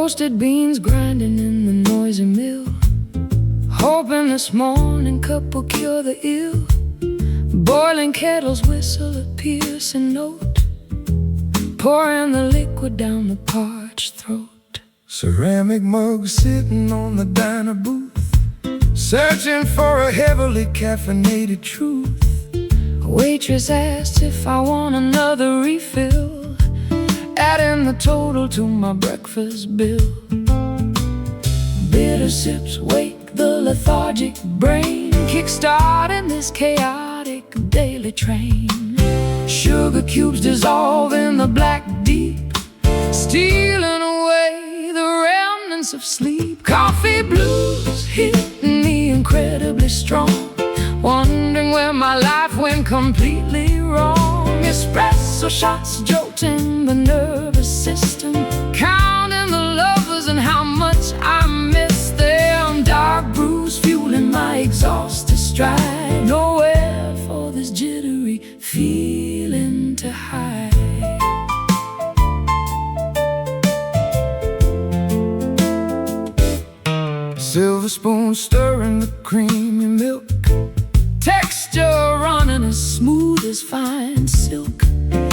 Roasted beans grinding in the noisy mill, hoping this morning cup will cure the ill. Boiling kettles whistle a piercing note, pouring the liquid down the parched throat. Ceramic mugs sitting on the diner booth, searching for a heavily caffeinated truth. A waitress asked if I want another refill, adding the total to my breakfast bill. Bitter sips wake the lethargic brain, kickstarting this chaotic daily train. Sugar cubes dissolve in the black deep, stealing away the remnants of sleep. Coffee blues hit me incredibly strong, wondering where my life went completely wrong. Espresso shots jolting the nervous system, counting the lovers and how much I miss them. Dark brews fueling my exhausted stride, nowhere for this jittery feeling to hide. Silver spoon stirring the creamy milk, texture running as smooth as fine silk.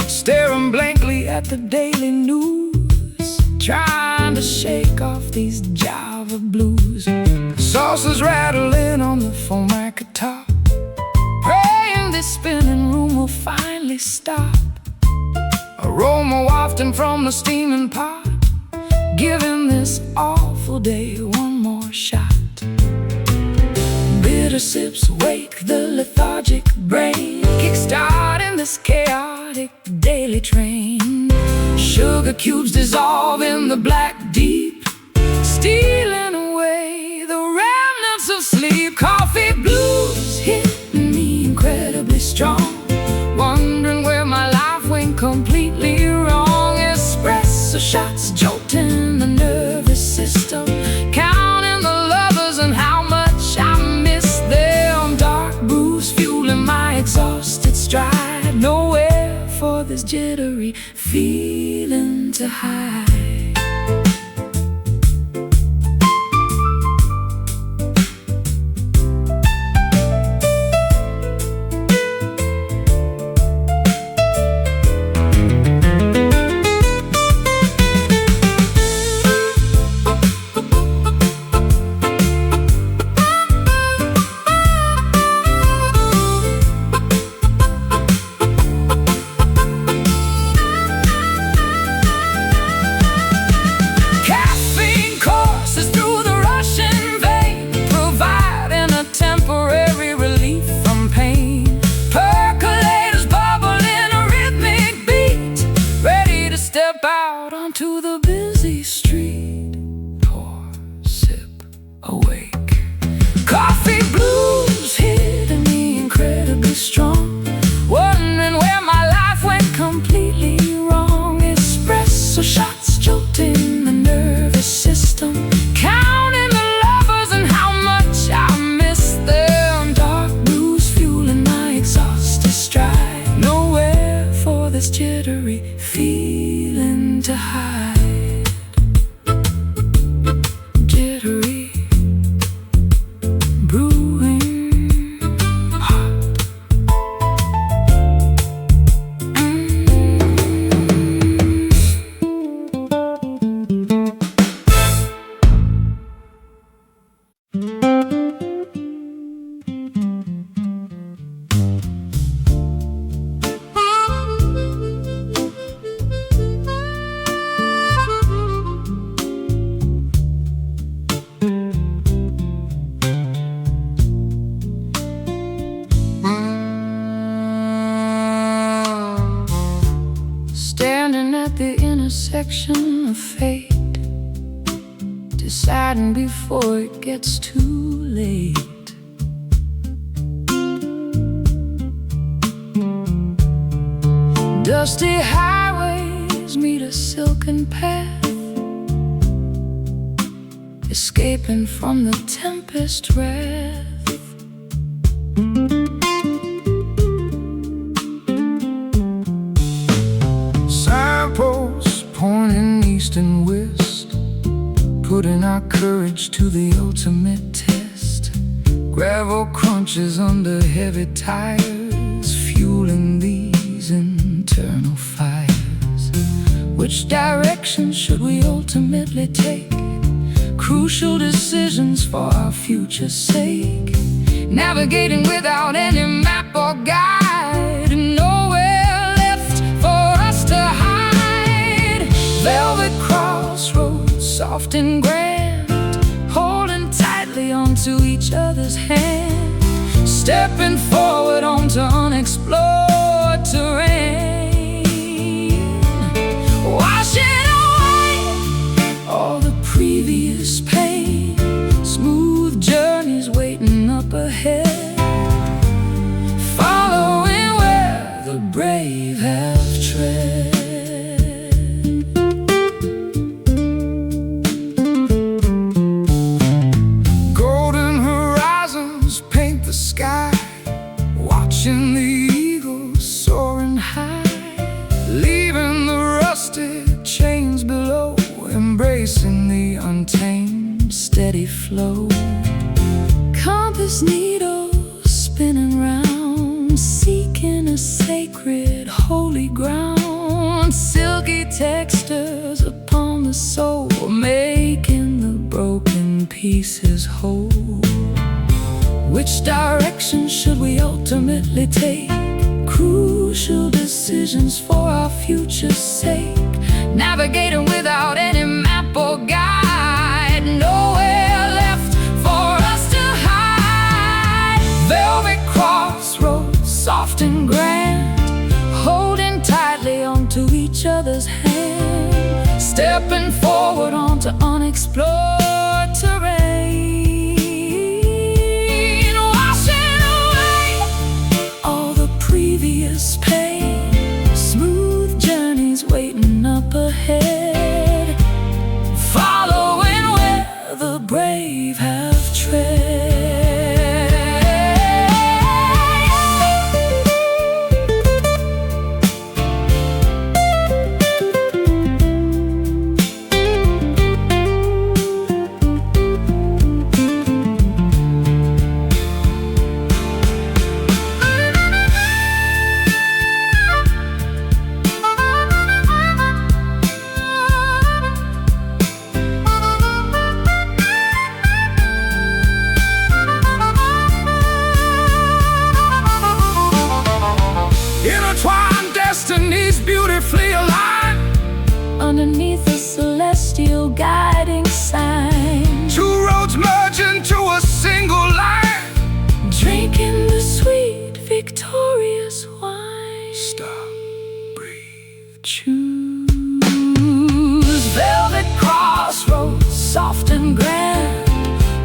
Staring blankly at the daily news, trying to shake off these Java blues. Saucers rattling on the formica top, praying this spinning room will finally stop. Aroma wafting from the steaming pot, giving this awful day one more shot. Bitter sips wake the lethargic brain, kickstarting this chaotic daily train. Sugar cubes dissolve in the black deep, stealing away the remnants of sleep. Coffee blues hit me incredibly strong, wondering where my life went completely wrong. Espresso shots jolting the nervous system, counting the lovers and how much I miss them. Dark brews fueling my exhausted stride, nowhere for this jittery feeling to hide. To the busy street, pour, sip, awake. Coffee blues hitting me incredibly strong, wondering where my life went completely wrong. Espresso shots jolting the nervous system, counting the lovers and how much I miss them. Dark blues fueling my exhausted stride, nowhere for this jittery feeling to hide. Jittery, brewing hot. Standing at the intersection of fate, deciding before it gets too late. Dusty highways meet a silken path, escaping from the tempest wrath. Signposts pointing east and west, our courage to the ultimate test. Gravel crunches under heavy tires, fueling these internal fires. Which direction should we ultimately take? Crucial decisions for our future's sake. Navigating without any map or guide, nowhere left for us to hide. Velvet crossroads, soft and grand, holding tightly onto each other's hand. Stepping forward onto unexplored terrain. Washing away all the previous pain. Smooth journeys waiting up ahead. Following where the brave have tread. Golden horizons paint the sky, watching the eagles soaring high, leaving the rusted chains below, embracing the untamed steady flow. Compass needles spinning round, seeking a sacred holy ground. Silky textures upon the soul, making the broken pieces whole. Which direction should we ultimately take? Crucial decisions for our future's sake. Navigating without any map or guide, nowhere left for us to hide. Velvet crossroads, soft and grand, holding tightly onto each other's hand. Stepping forward onto unexplored terrain. Washing away all the previous pain. Smooth journeys waiting up ahead. Following where the brave have tread. Intertwined destinies beautifully aligned, underneath a celestial guiding sign. Two roads merge into a single line, drinking the sweet victorious wine. Stop, breathe, choose. Velvet crossroads, soft and grand,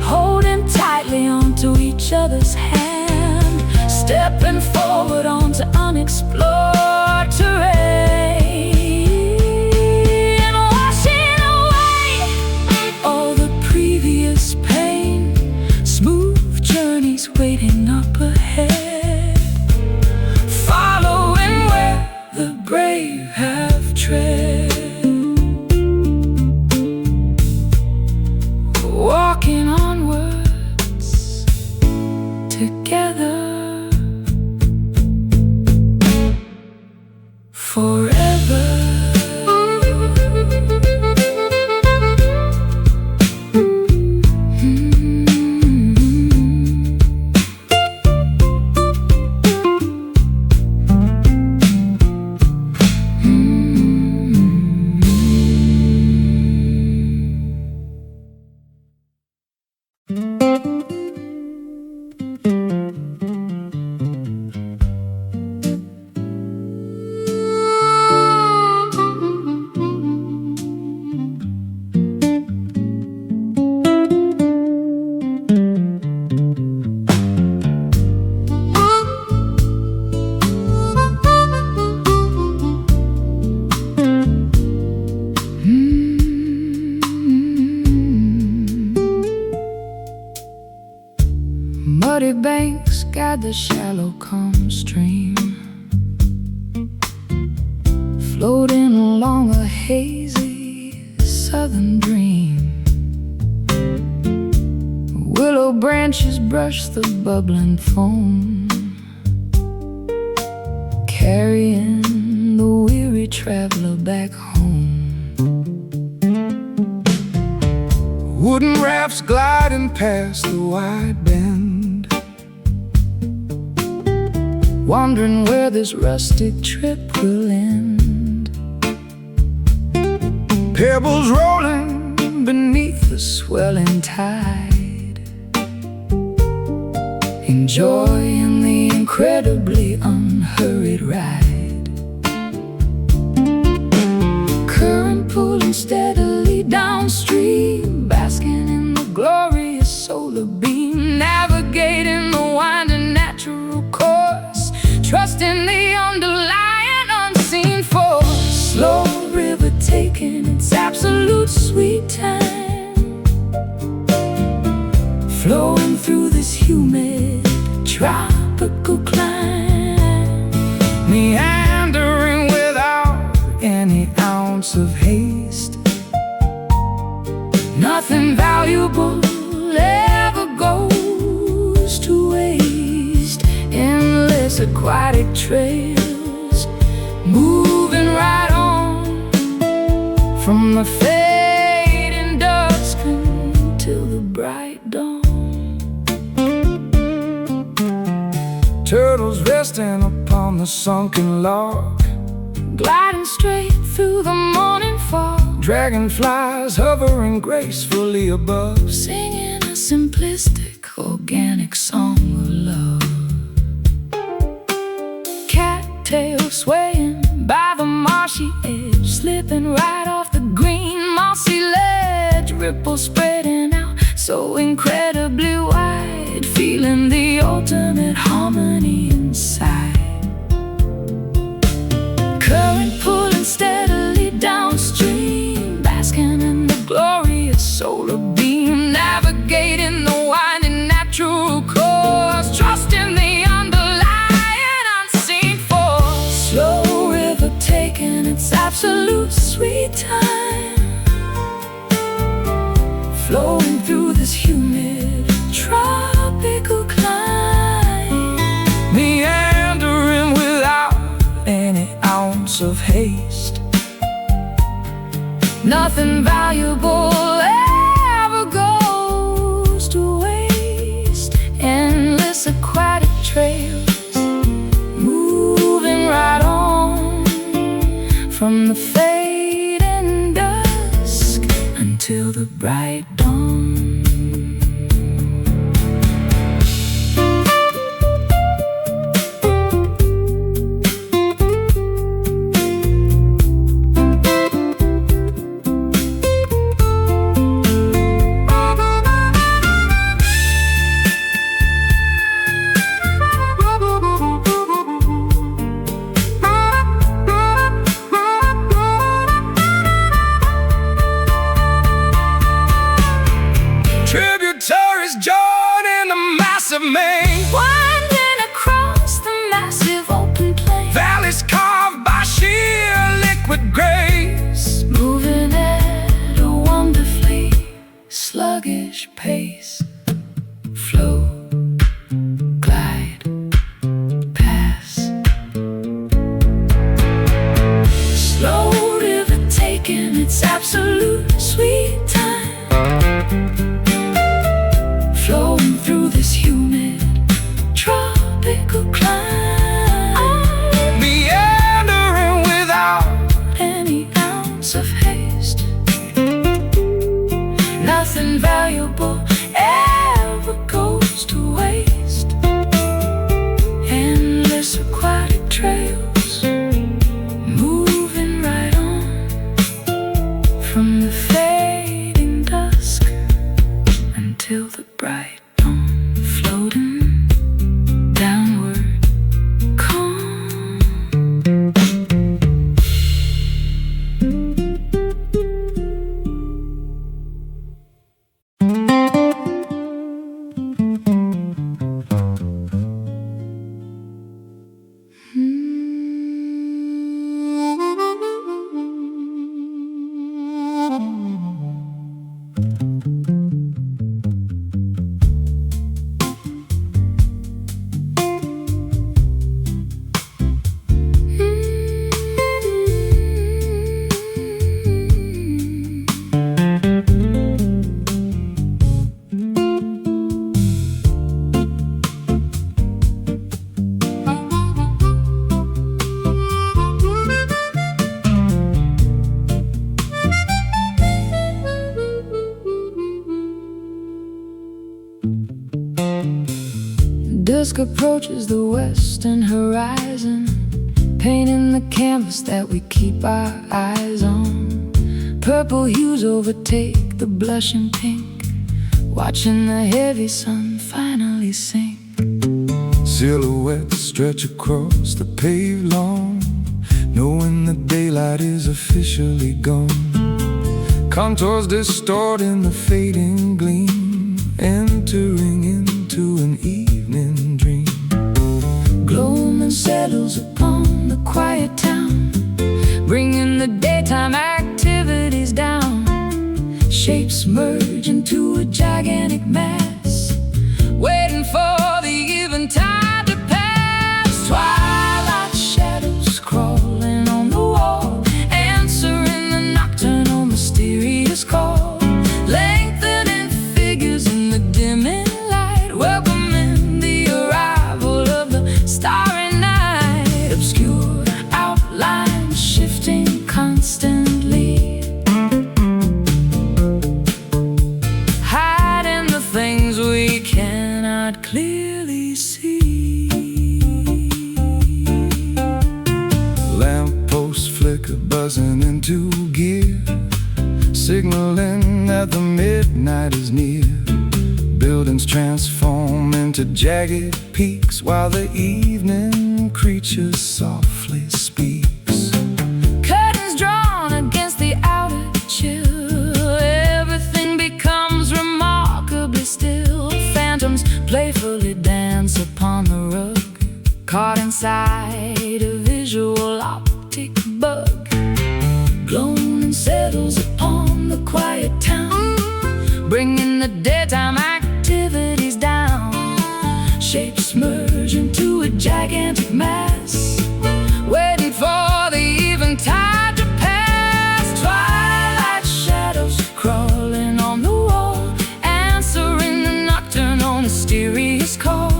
holding tightly onto each other's hand. Stepping forward onto unexplored terrain. Washing away all the previous pain. Smooth journeys waiting up ahead. Following where the brave have tread. Walking onwards together. Forever. Muddy banks guide the shallow calm stream, floating along a hazy southern dream. branches brush the bubbling foam, carrying the weary traveler back home. Wooden rafts gliding past the wide bend, wondering where this rustic trip will end. pebbles rolling Beneath the swelling tide, enjoying the incredibly unhurried ride. Current pulling steadily downstream, basking in the glorious solar beam, navigating the winding natural course, trusting the underlying unseen force. Slow river taking its absolute sweet time, flowing through this humid tropical climb, meandering without any ounce of haste. nothing valuable ever goes to waste. Endless aquatic trails, moving right on from the fading dusk until the bright dawn. Turtles resting upon the sunken log, gliding straight through the morning fog, dragonflies hovering gracefully above, singing a simplistic, organic song of love. Cattails swaying by the marshy edge, slipping right off the green mossy ledge, ripples spreading out so incredibly wide, feeling the ultimate harmony inside. Current pulling steadily downstream, basking in the glorious solar beam, navigating the winding natural course, trusting the underlying unseen force. Slow river taking its absolute sweet time, flowing through this humid tropical climb, meandering without any ounce of haste. nothing valuable ever goes to waste. Endless aquatic trails, moving right on from the fading dusk until the bright dawn. Tributaries join in the massive main, Winding across the massive open plain, valleys carved by sheer liquid grace, moving at a wonderfully sluggish pace. Flow, glide, pass. Slow river taking its absolute sweet time, flowing through this humid tropical climb, meandering without any ounce of haste. Nothing valuable ever goes to waste. Endless aquatic trails, moving right on from the fading dusk until the bright dawn, floating downward, calm. Dusk approaches the western horizon, painting the canvas that we keep our eyes on. Purple hues overtake the blushing pink, watching the heavy sun finally sink. Silhouettes stretch across the paved lawn, knowing the daylight is officially gone. Contours distort in the fading gleam, entering into an evening dream. Gloaming settles upon the quiet town, bringing the daytime activities down. Shapes merge into a gigantic mass, waiting for the eventide to pass. Twilight shadows crawling on the wall, answering the nocturnal mysterious call. Lengthening figures in the dimming light, welcoming the arrival of the starry night. Obscure outlines shifting constantly, hiding the things we cannot clearly see. Lampposts flicker, buzzing into gear, signaling that the midnight is near. Buildings transform into jagged peaks, while the evening creature softly speaks. Curtains drawn against the outer chill, everything becomes remarkably still. Phantoms playfully dance upon the rug, caught inside a visual optic bug. Gloaming settles upon the quiet town, bringing the daytime activities down. Shapes merge into a gigantic mass, waiting for the eventide to pass. Twilight shadows crawling on the wall, answering the nocturnal mysterious call.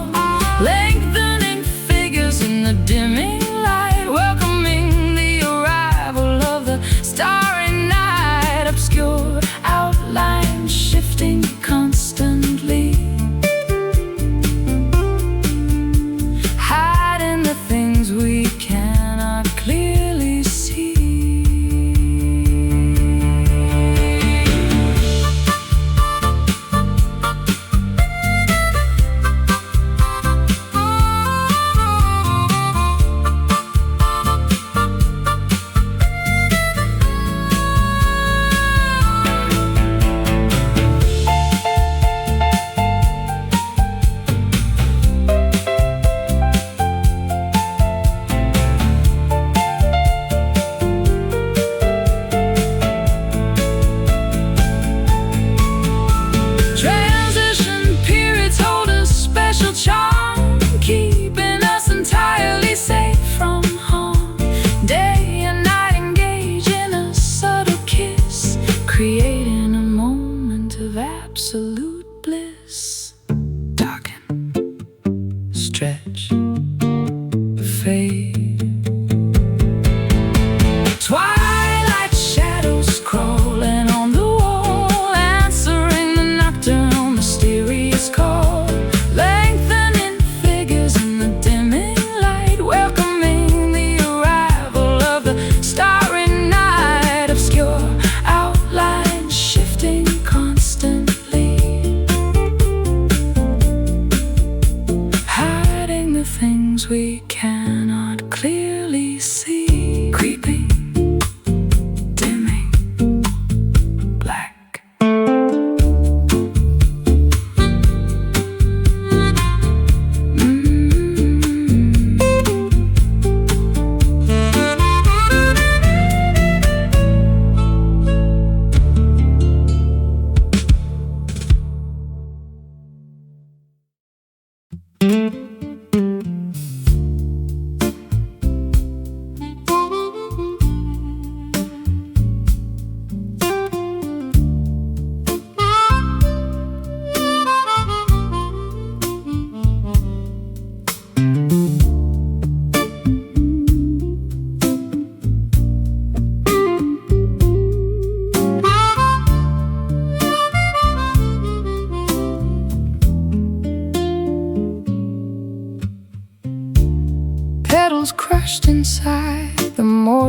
Lengthening figures in the dimming light, welcoming the arrival of the starry night. Obscure outlines shifting constantly, hiding the things we cannot clearly see.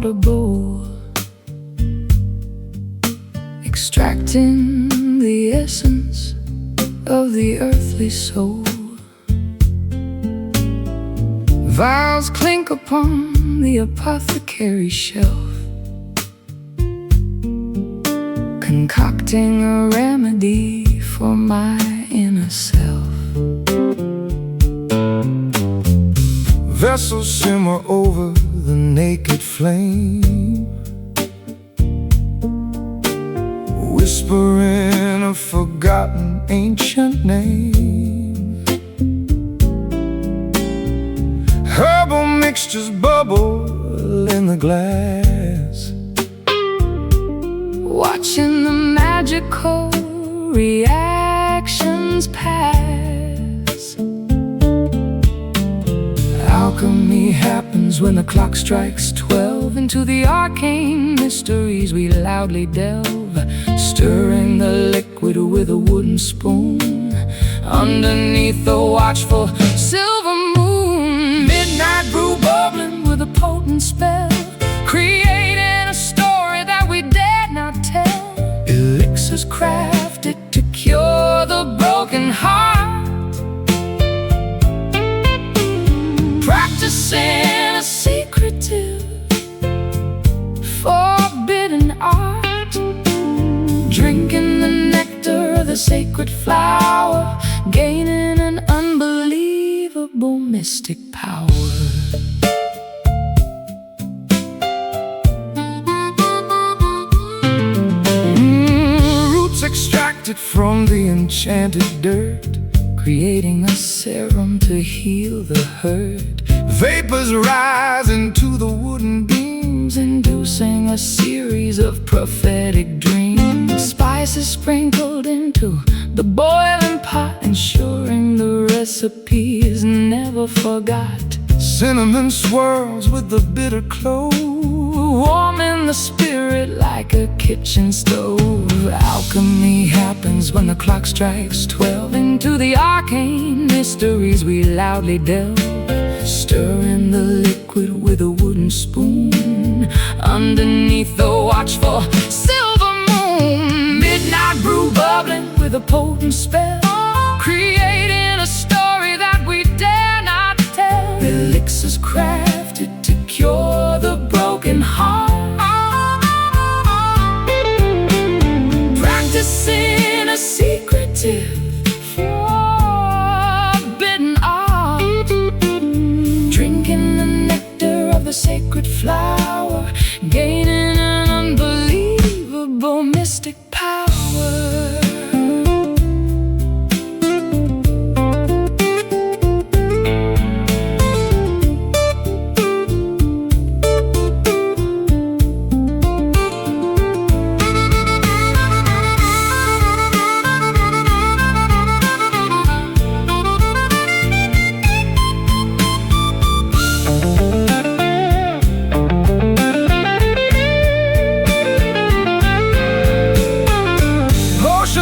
water bowl, extracting the essence of the earthly soul. Vials clink upon the apothecary shelf, concocting a remedy for my inner self. Vessels simmer over the naked flame, whispering a forgotten ancient name. Herbal mixtures bubble in the glass, watching the magical reactions pass. Alchemy happens when the clock strikes 12. Into the arcane mysteries we loudly delve, stirring the liquid with a wooden spoon underneath the watchful silver moon. Midnight brew bubbling with a potent spell, creating a story that we dare not tell. Elixirs crafted to cure the broken heart, practicing a secretive, forbidden art, drinking the nectar of the sacred flower, gaining an unbelievable mystic power. Roots extracted from the enchanted dirt, creating a serum to heal the hurt. Vapors rise into the wooden beams, Inducing a series of prophetic dreams. Spices sprinkled into the boiling pot, ensuring the recipe is never forgot. cinnamon swirls with the bitter clove, warming the spirit like a kitchen stove. Alchemy happens when the clock strikes 12. Into the arcane mysteries we loudly delve, stirring the liquid with a wooden spoon underneath the watchful silver moon. Midnight brew bubbling with a potent spell, creating a story that we dare not tell. Elixirs crafted to cure the broken heart, practicing a secretive, forbidden art, drinking the nectar of the sacred flower, gaining an unbelievable mystic power.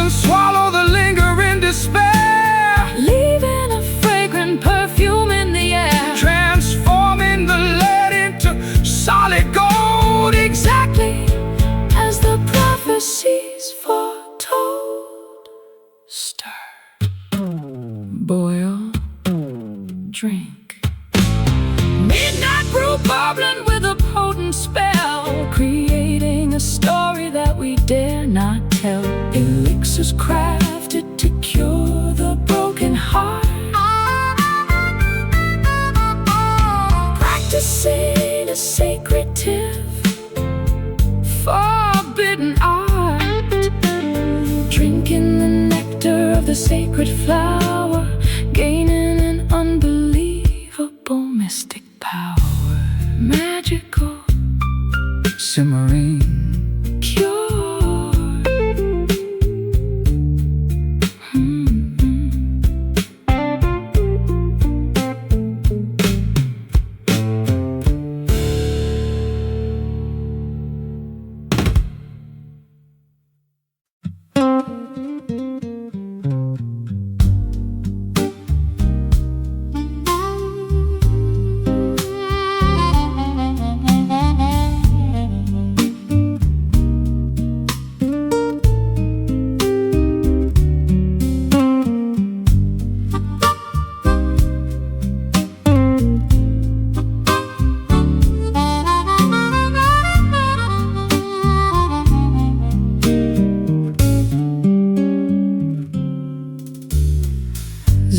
swallow the lingering despair, leaving a fragrant perfume in the air, transforming the lead into solid gold, exactly as the prophecies foretold. Stir, boil, drink. Midnight brew bubbling with a potent spell, creating a story that we dare not tell. Elixirs crafted to cure the broken heart, practicing a secretive, forbidden art, drinking the nectar of the sacred flower, gaining an unbelievable mystic power. Magical, simmering, cure.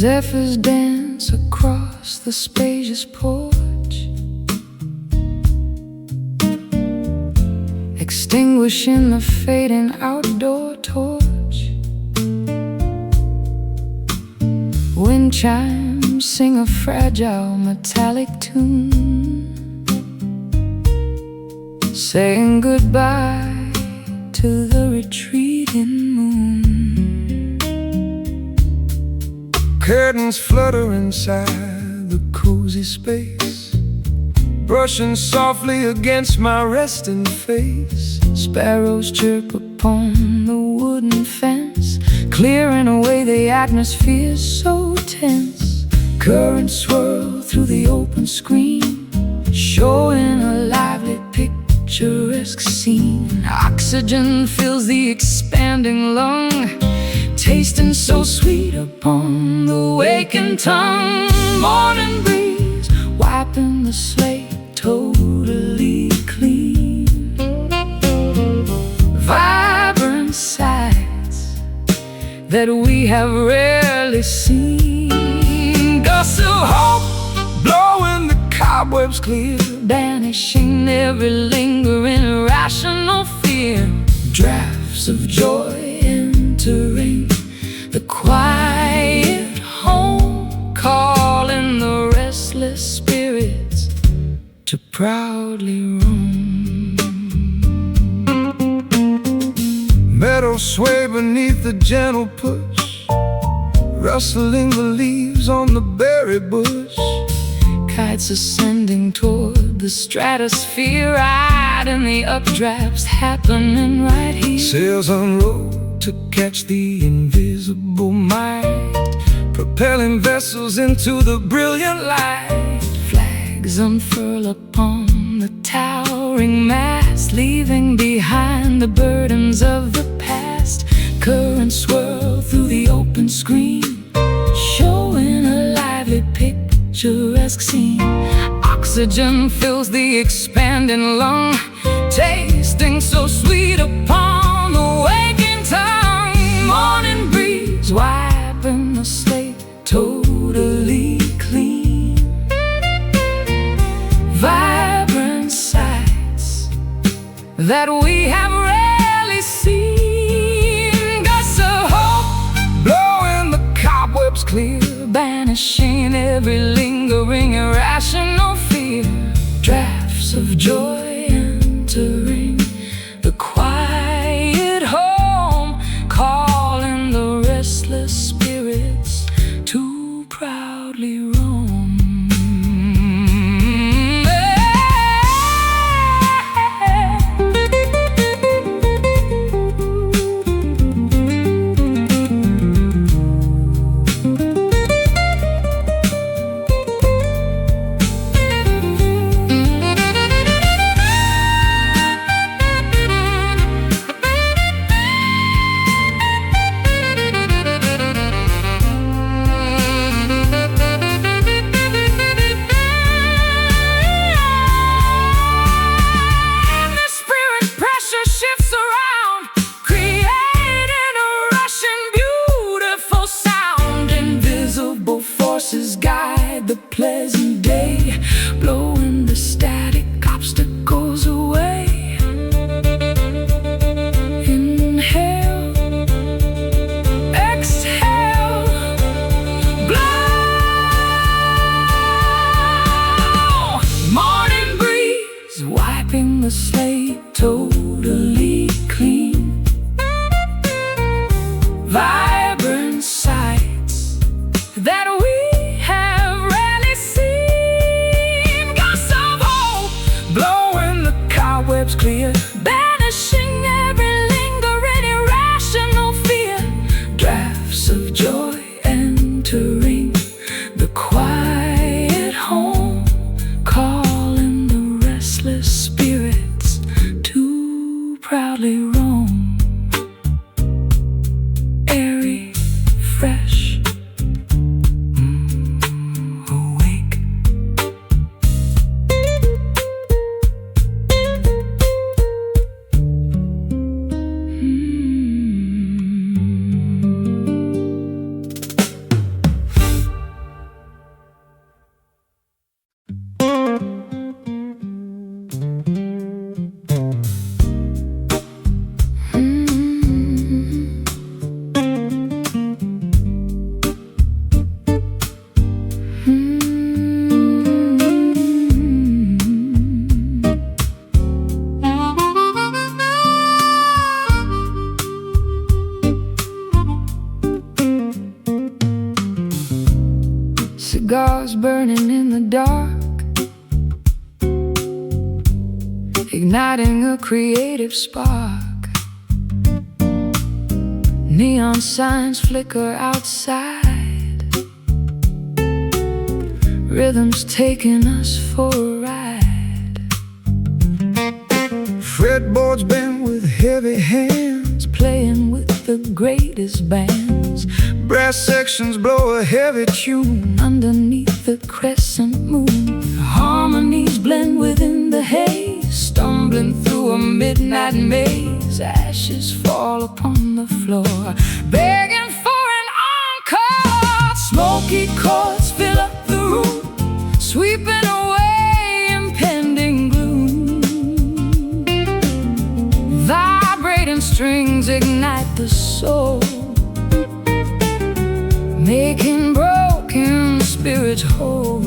Zephyrs dance across the spacious porch, extinguishing the fading outdoor torch. Wind chimes sing a fragile metallic tune, saying goodbye to the retreating moon. Curtains flutter inside the cozy space, brushing softly against my resting face. Sparrows chirp upon the wooden fence, clearing away the atmosphere so tense. Currents swirl through the open screen, showing a lively picturesque scene. Oxygen fills the expanding lung, tasting so sweet upon the waking tongue. Morning breeze wiping the slate totally clean. Vibrant sights that we have rarely seen. Gusts of hope blowing the cobwebs clear, banishing every lingering irrational fear. Drafts of joy entering the quiet home, calling the restless spirits to proudly roam. Meadows sway beneath the gentle push, rustling the leaves on the berry bush. Kites ascending toward the stratosphere, riding the updrafts happening right here. Sails unroll to catch the invisible might, propelling vessels into the brilliant light. Flags unfurl upon the towering mast, leaving behind the burdens of the past. Currents swirl through the open screen, showing a lively picturesque scene. Oxygen fills the expanding lung, tasting so sweet upon the waking tongue. Morning breeze wiping the slate totally clean. Vibrant sights that we have rarely seen. Gusts of hope blowing the cobwebs clear, banishing every lingering irrational fear. Drafts of joy entering the quiet home, calling the restless spirits to proudly roam. Guide the pleasant day, blowing the static obstacles away. Inhale, exhale, blow. Morning breeze wiping the slate totally clean. Vibrant sights that we clear, banishing every lingering irrational fear. Drafts of joy entering the quiet home, calling the restless spirits to proudly roam. Airy, fresh, awake. Cigars burning in the dark, igniting a creative spark. Neon signs flicker outside, rhythms taking us for a ride. Fretboards bent with heavy hands, Playing with the greatest bands. brass sections blow a heavy tune. Underneath the crescent moon, harmonies blend within the haze. Stumbling through a midnight maze, ashes fall upon the floor, begging for an encore. Smoky chords fill up the room, sweeping away impending gloom. Vibrating strings ignite the soul, making broken spirits whole.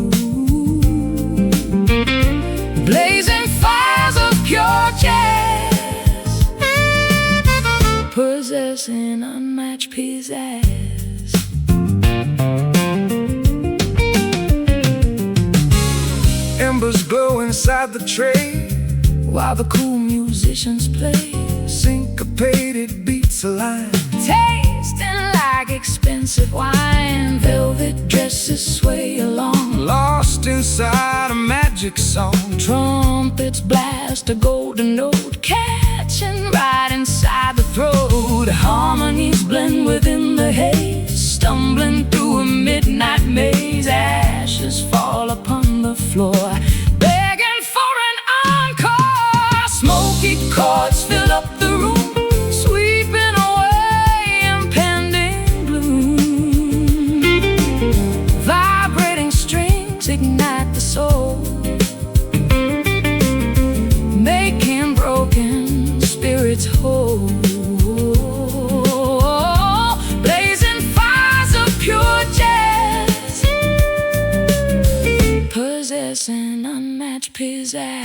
Blazing fires of pure jazz, possessing unmatched pizzazz. Embers glow inside the tray, While the cool musicians play, syncopated beats align. tasting like expensive wine. Velvet dresses sway along, Lost inside a magic song. trumpets blast a golden note, catching right inside the throat. Harmonies blend within the haze, stumbling through a midnight maze. Ashes fall upon the floor, begging for an encore. Smoky chords fill up the room, sweeping away impending gloom. Vibrating strings ignite the soul, making broken spirits whole. Blazing fires of pure jazz, possessing unmatched pizzazz.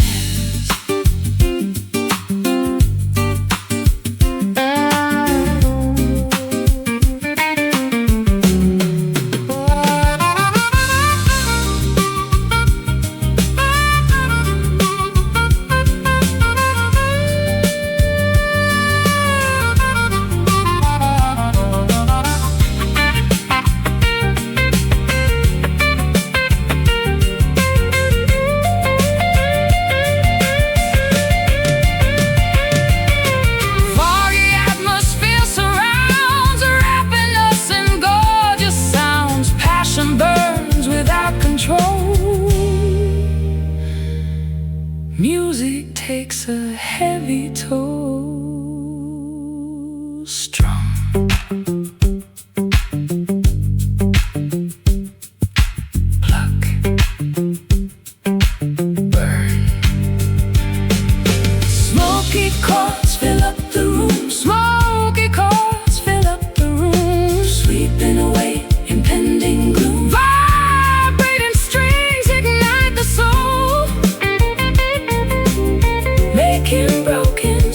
Music takes a heavy toll, strum. Pluck. Burn. Smoky chords fill up the room, smoky chords fill up the room, sweeping away impending gloom. Vibrating strings ignite the soul, making broken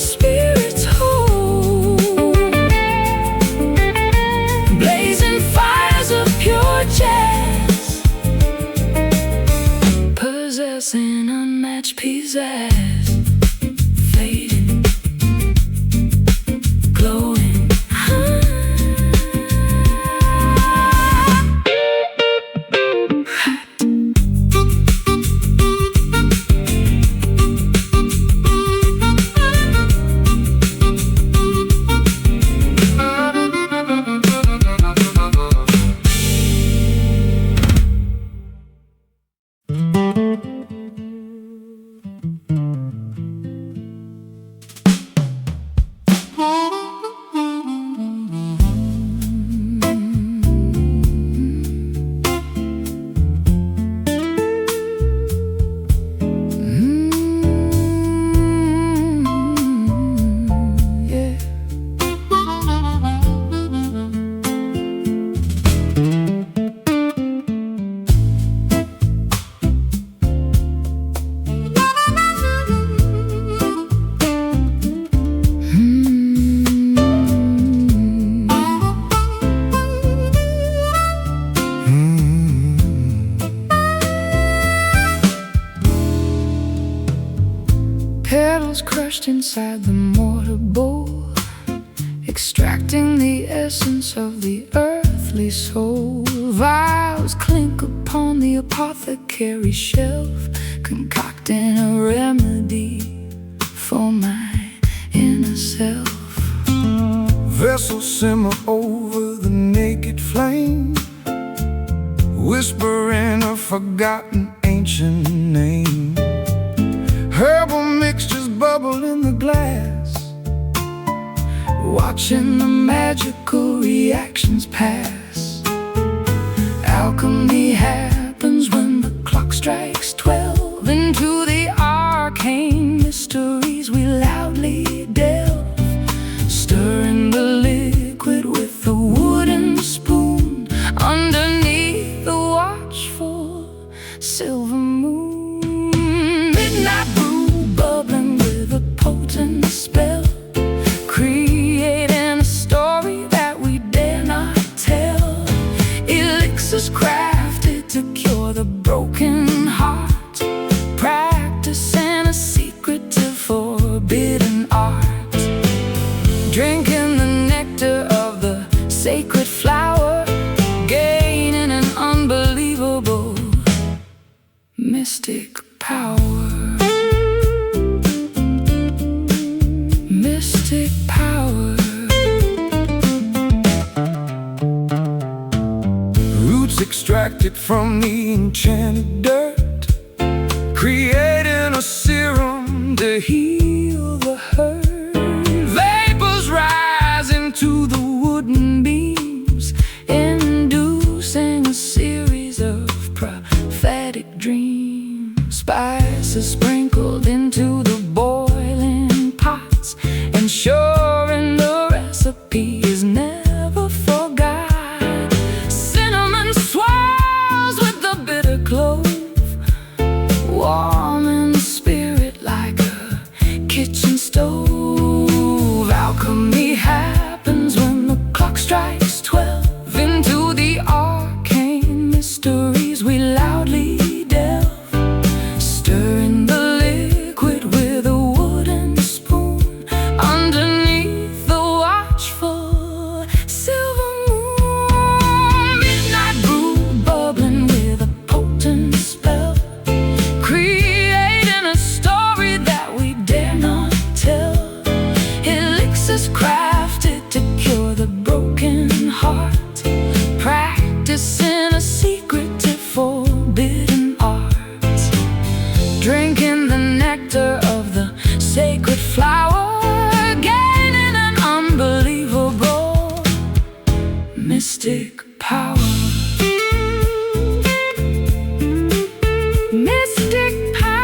inside the mortar bowl, extracting the essence of the earthly soul. Vials clink upon the apothecary shelf, concocting a remedy for my inner self. Vessels simmer over the naked flame, whispering a forgotten ancient name. Herbal mixtures bubble in the glass, watching the magical reactions pass. Alchemy happens when the clock strikes 12. Into the arcane mysteries we loudly delve, stirring the liquid with a wooden spoon underneath the watchful silver moon. Midnight brew bubbling with a potent spell, creating a story that we dare not tell. Elixirs crafted to cure the broken heart, practicing a secretive forbidden art. Drinking the nectar of the sacred flower, gaining an unbelievable mystic power. Mystic power. Roots extracted from the enchanted dirt, creating a serum to heal the hurt. Vapors rise into the wooden beams, inducing a series of prophetic dreams. Spices sprinkled into the boiling pots, ensuring the recipe is never forgot. Cinnamon swirls with the bitter clove, warming the spirit like a kitchen stove. Alchemy happens when the clock strikes 12. Into the arcane mysteries we loudly delve, stirring the liquid with a wooden spoon underneath the watchful silver moon. Midnight brew bubbling with a potent spell, creating a story that we dare not tell. Elixirs crafted to cure the broken heart, practicing a secretive forbidden art. Drinking the nectar of the sacred flower, gaining an unbelievable mystic power. Mystic power.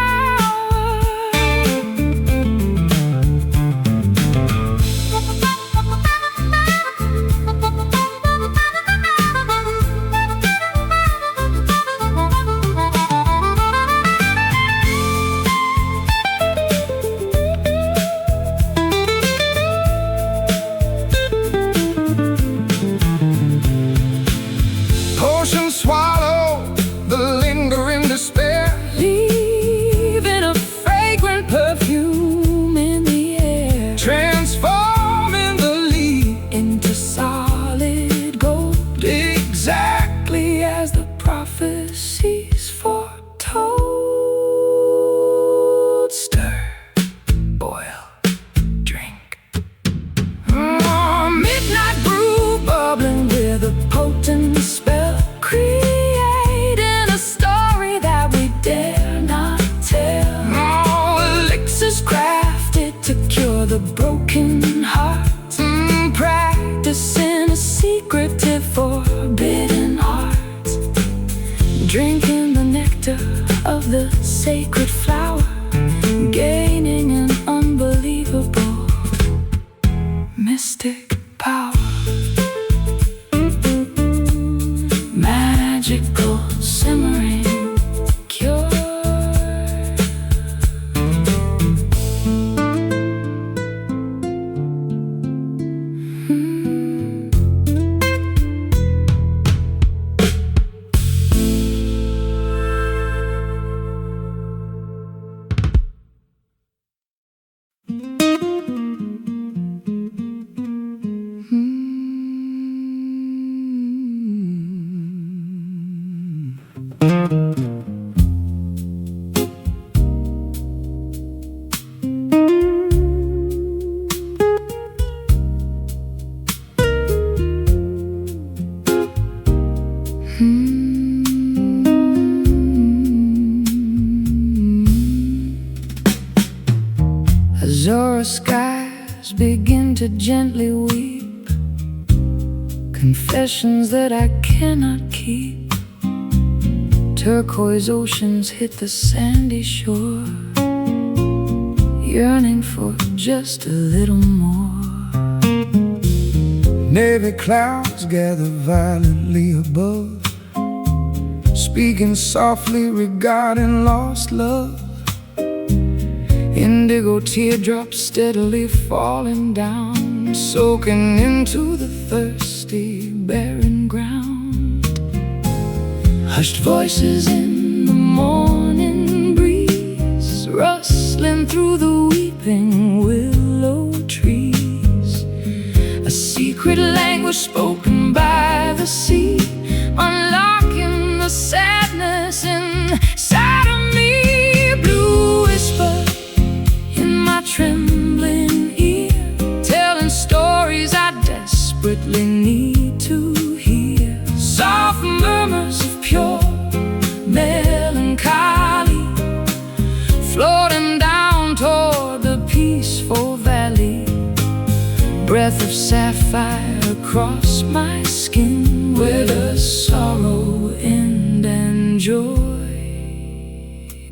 Potions swallow the lingering despair, Leaving a fragrant perfume in the air, transforming the leaf into solid gold, exactly as the prophecies foretold. Stir, boil, drink. Midnight brew bubbling with a potent spell, creating a story that we dare not tell. Elixirs crafted to cure the broken heart, practicing a secretive forbidden art. Drinking the nectar of the sacred flower, gaining an unbelievable mystic power. Magical simmering cure. begin to gently weep, confessions that I cannot keep. Turquoise oceans hit the sandy shore, yearning for just a little more. Navy clouds gather violently above, speaking softly regarding lost love. Indigo teardrops steadily falling down, soaking into the thirsty, barren ground. Hushed voices in the morning breeze, rustling through the weeping willow trees. A secret language spoken by the sea, unlocking the sadness inside of me. Blue whisper in my trembling ear, telling stories I desperately need to hear. Soft murmurs of pure melancholy, floating down toward the peaceful valley. Breath of sapphire across my skin, where the sorrow end and joy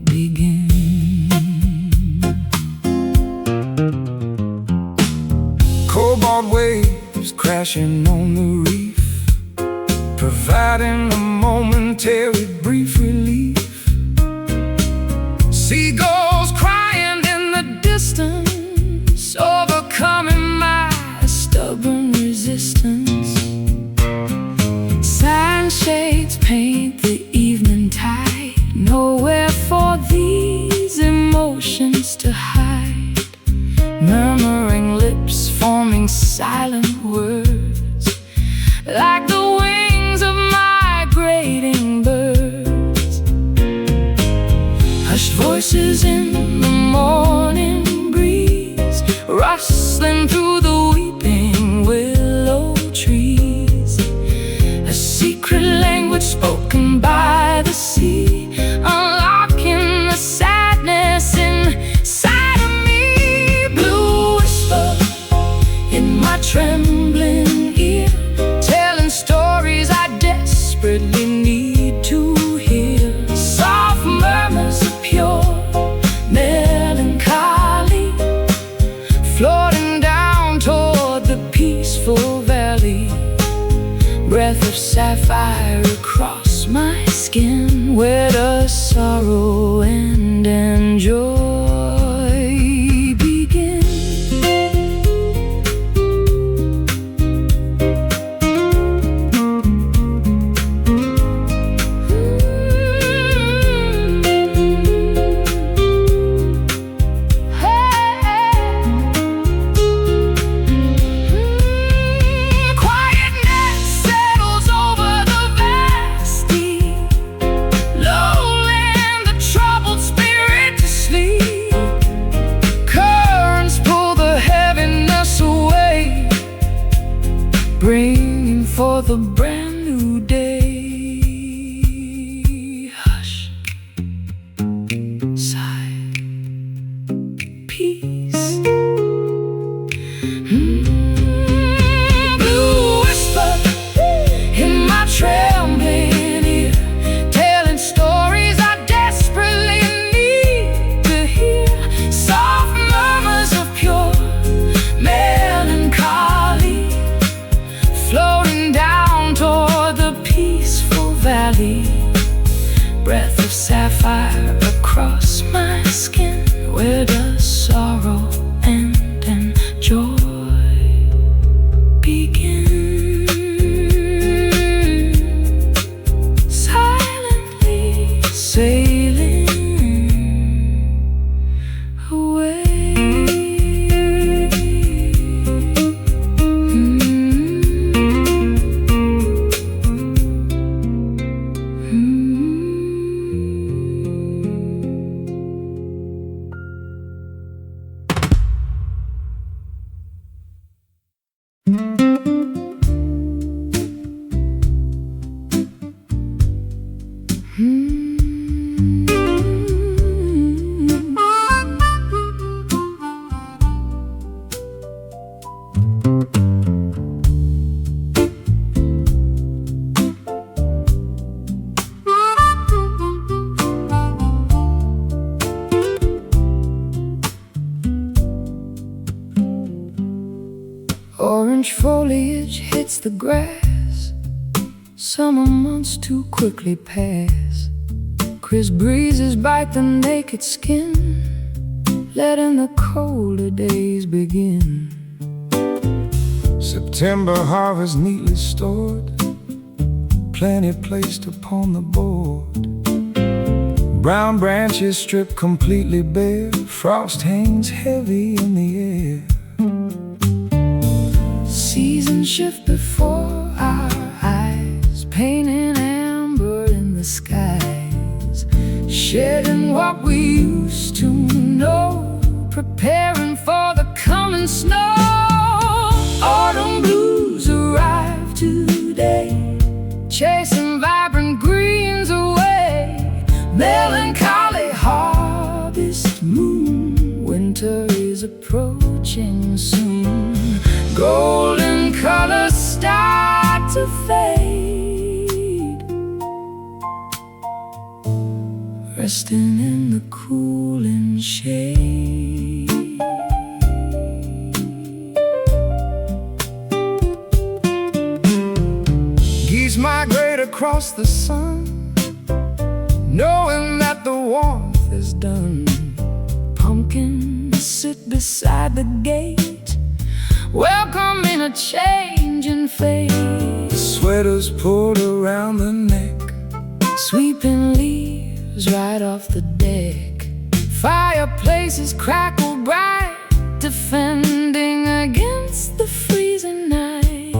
begin. Cobalt waves crashing on the reef, providing a momentary brief relief. Seagulls crying in the distance, overcoming my stubborn resistance. Sunshades paint the evening tide, nowhere for these emotions to hide. Murmuring lips forming silent words, like the wings of migrating birds. Hushed voices in the morning breeze, rustling through the weeping willow trees. A secret language spoken by the sea, unlocking the sadness inside of me. Blue whisper in my trembling ear, telling stories I desperately need to hear. Soft murmurs of pure melancholy, floating down toward the peaceful valley. Breath of sapphire across my skin, where the sorrow end and joy begin. Quietness settles over the vast deep, lulling the troubled spirit to sleep. Orange foliage hits the grass. Summer months too quickly pass. Crisp breezes bite the naked skin, letting the colder days begin. September harvest neatly stored, plenty placed upon the board. Brown branches stripped completely bare, frost hangs heavy in the air. Seasons shift before our eyes, painting amber in the skies, shedding what we used to know, preparing for the coming snow. Autumn blues arrive today, chasing vibrant greens away. Melancholy harvest moon, winter is approaching soon. Golden colors start to fade, resting in the cooling shade. Geese migrate across the sun, knowing that the warmth is done. Pumpkins sit beside the gate, welcoming a change in fate. Sweaters pulled around the neck, Sweeping leaves right off the deck. Fireplaces crackle bright, defending against the freezing night.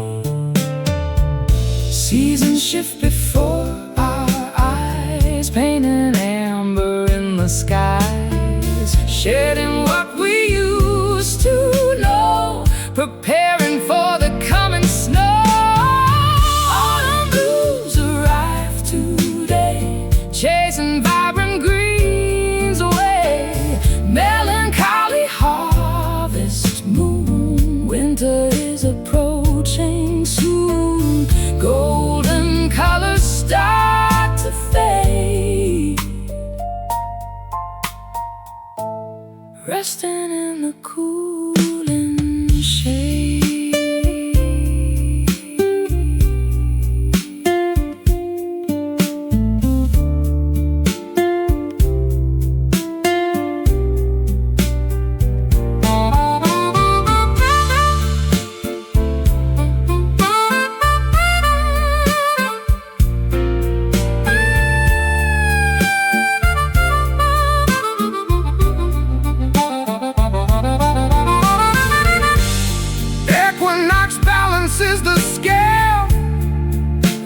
Seasons shift before our eyes, painting amber in the skies, shedding what we used to know, preparing for the coming snow. Autumn blues arrive today, chasing vibrant greens away. Melancholy harvest moon, winter is approaching soon. Golden colors start to fade, resting in the cooling shade. Equinox balances the scale,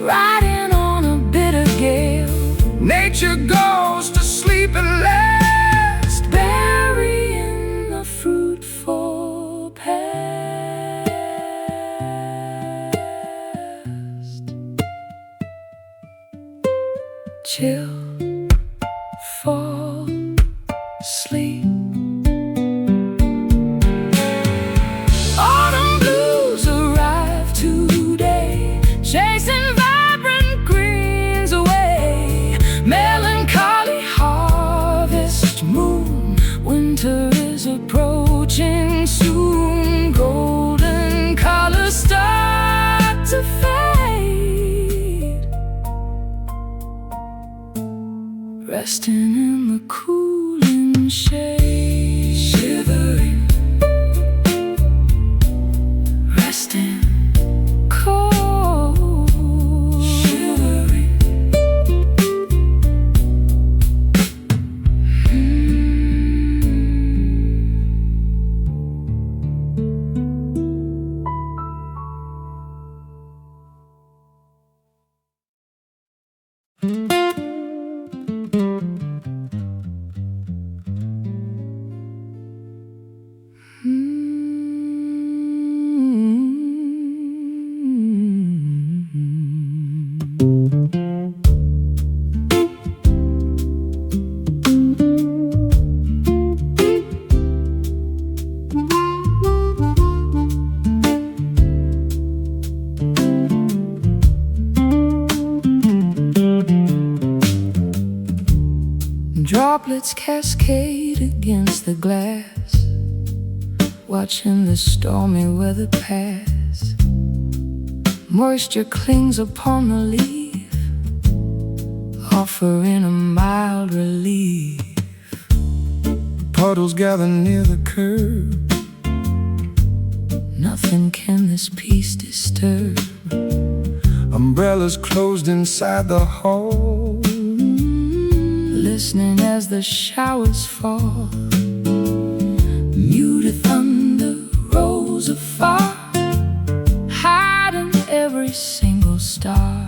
Riding on a bitter gale, nature goes to sleep at last. burying the fruitful past. Chill, fall, sleep. Autumn blues arrive today, chasing vibrant greens away. Melancholy harvest moon, winter is approaching soon. Golden colors start to fade, resting in the cooling shade. Shivering, resting, cold. Shivering. Droplets cascade against the glass, watching the stormy weather pass. Moisture clings upon the leaf, offering a mild relief. Puddles gather near the curb. Nothing can this peace disturb. Umbrellas closed inside the hall, listening as the showers fall. Muted thunder rolls afar, hiding every single star.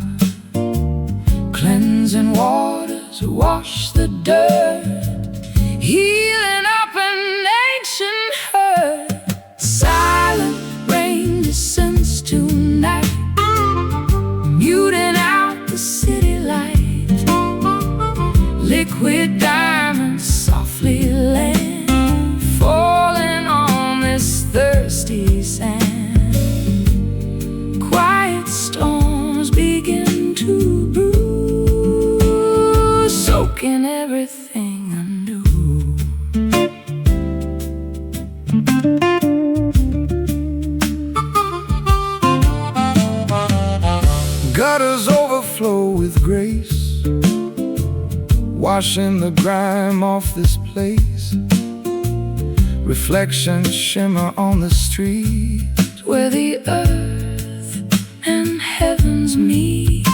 Cleansing waters wash the dirt, healing up an ancient hurt. Silent rain descends tonight, muting out the city light. Liquid diamonds softly land, falling on this thirsty sand. Quiet storms begin to brew, soaking everything anew. Gutters overflow with grace, washing the grime off this place. Reflections shimmer on the street, where the earth and heavens meet.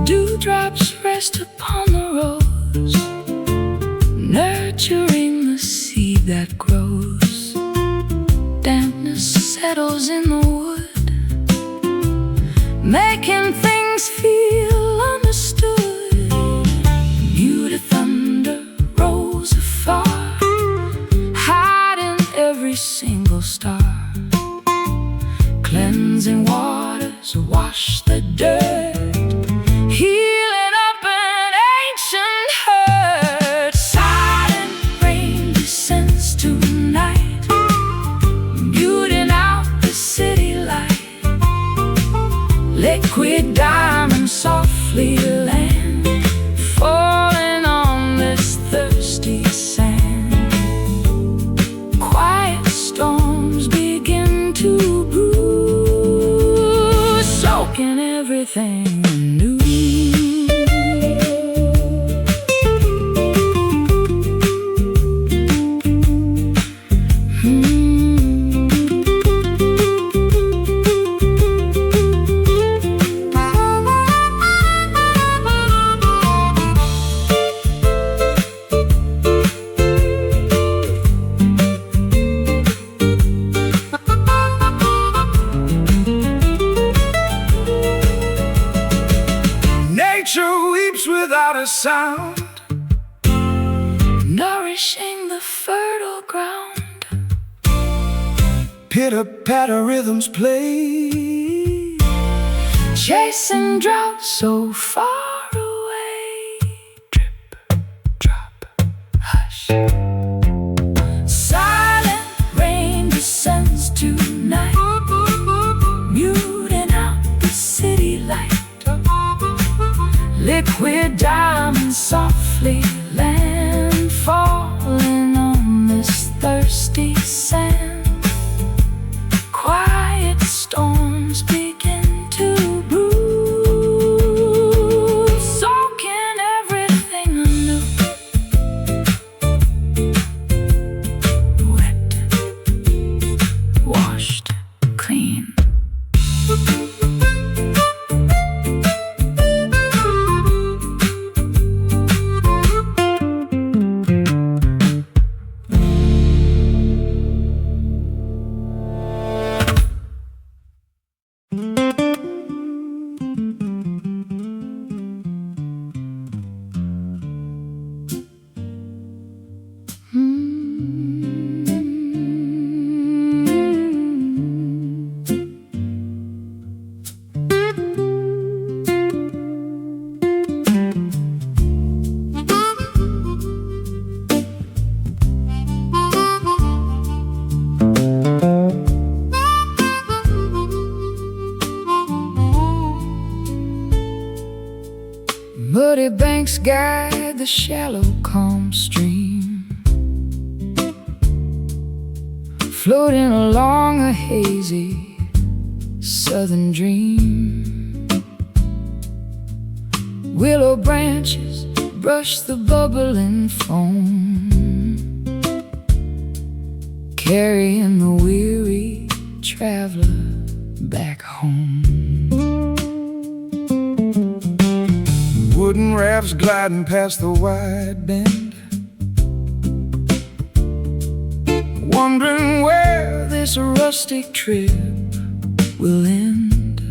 Dewdrops rest upon the rose, nurturing the seed that grows. Dampness settles in the wood, making things feel understood. Muted thunder rolls afar, hiding every single star. Cleansing waters wash the dirt, healing up an ancient hurt. Silent rain descends tonight, muting out the city light. Liquid diamonds softly land, falling on this thirsty sand. Quiet storms begin to brew, soaking everything new. Nature weeps without a sound, Nourishing the fertile ground. pitter-patter rhythms play, Chasing drought so far away. Drip, drop, hush. Silent rain descends tonight, muting out the city light. Liquid diamonds softly land, falling on this thirsty sand. Quiet storms begin to brew, soaking everything anew. Wet, washed, clean. Muddy banks guide the shallow, calm stream. floating along a hazy southern dream. Willow branches brush the bubbling foam, carrying the weary traveler back home. Wooden rafts gliding past the wide bend, wondering where this rustic trip will end.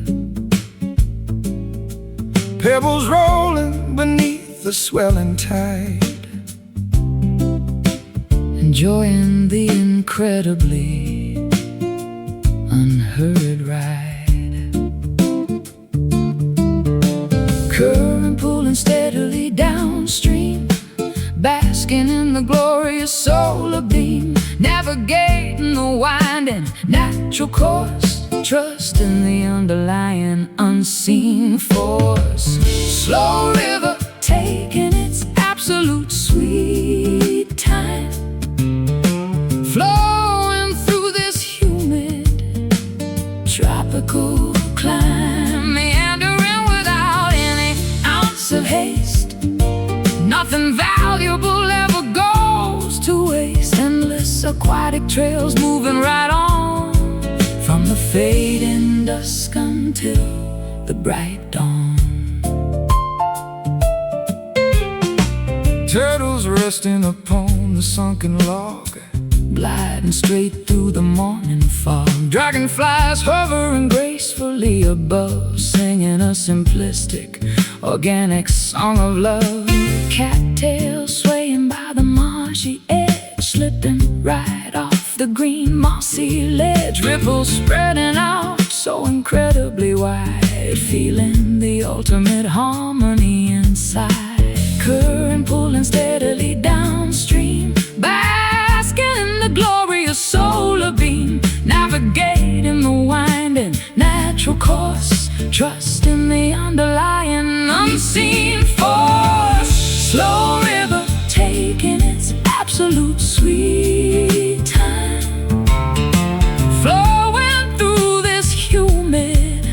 Pebbles rolling beneath the swelling tide, enjoying the incredibly unheard ride. Current pulling steadily downstream, basking in the glorious solar beam, navigating the winding natural course, trusting the underlying unseen force. Slow river taking its absolute sweet time, flowing through this humid tropical climb, meandering without any ounce of haste. Nothing valuable ever goes to waste. Endless aquatic trails moving right on, from the fading dusk until the bright dawn. turtles resting upon the sunken log, gliding straight through the morning fog. dragonflies hovering Gracefully above, singing a simplistic, organic song of love. Cattails swaying by the marshy edge, slipping right off the green mossy ledge. Ripples spreading out so incredibly wide, feeling the ultimate harmony inside. Current pulling steadily downstream, basking in the glorious solar beam, navigating the winding natural course, trusting the underlying unseen force. Slow river taking its absolute sweet time, flowing through this humid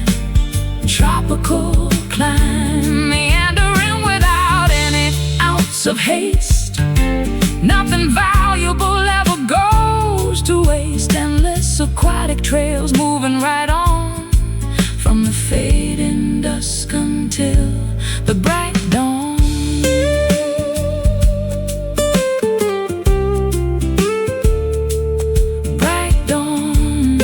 tropical climb, meandering without any ounce of haste. Nothing valuable ever goes to waste. Endless aquatic trails moving right on, from the fading dusk until the bright dawn. Bright dawn.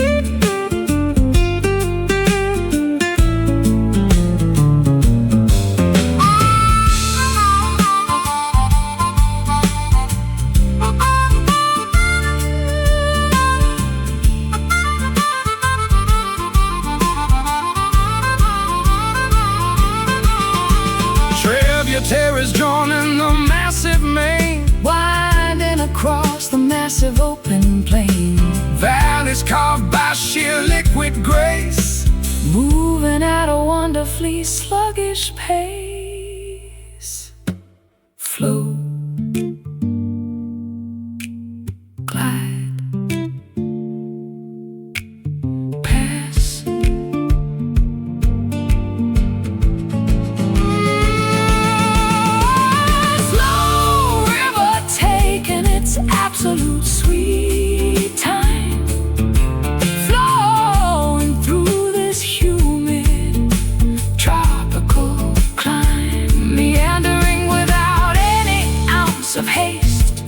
Tributaries joining the massive main, Winding across the massive open plain, valleys carved by sheer liquid grace, moving at a wonderfully sluggish pace. Flow, glide, pass. Slow river taking its absolute sweet time, flowing through this humid tropical climb, meandering without any ounce of haste.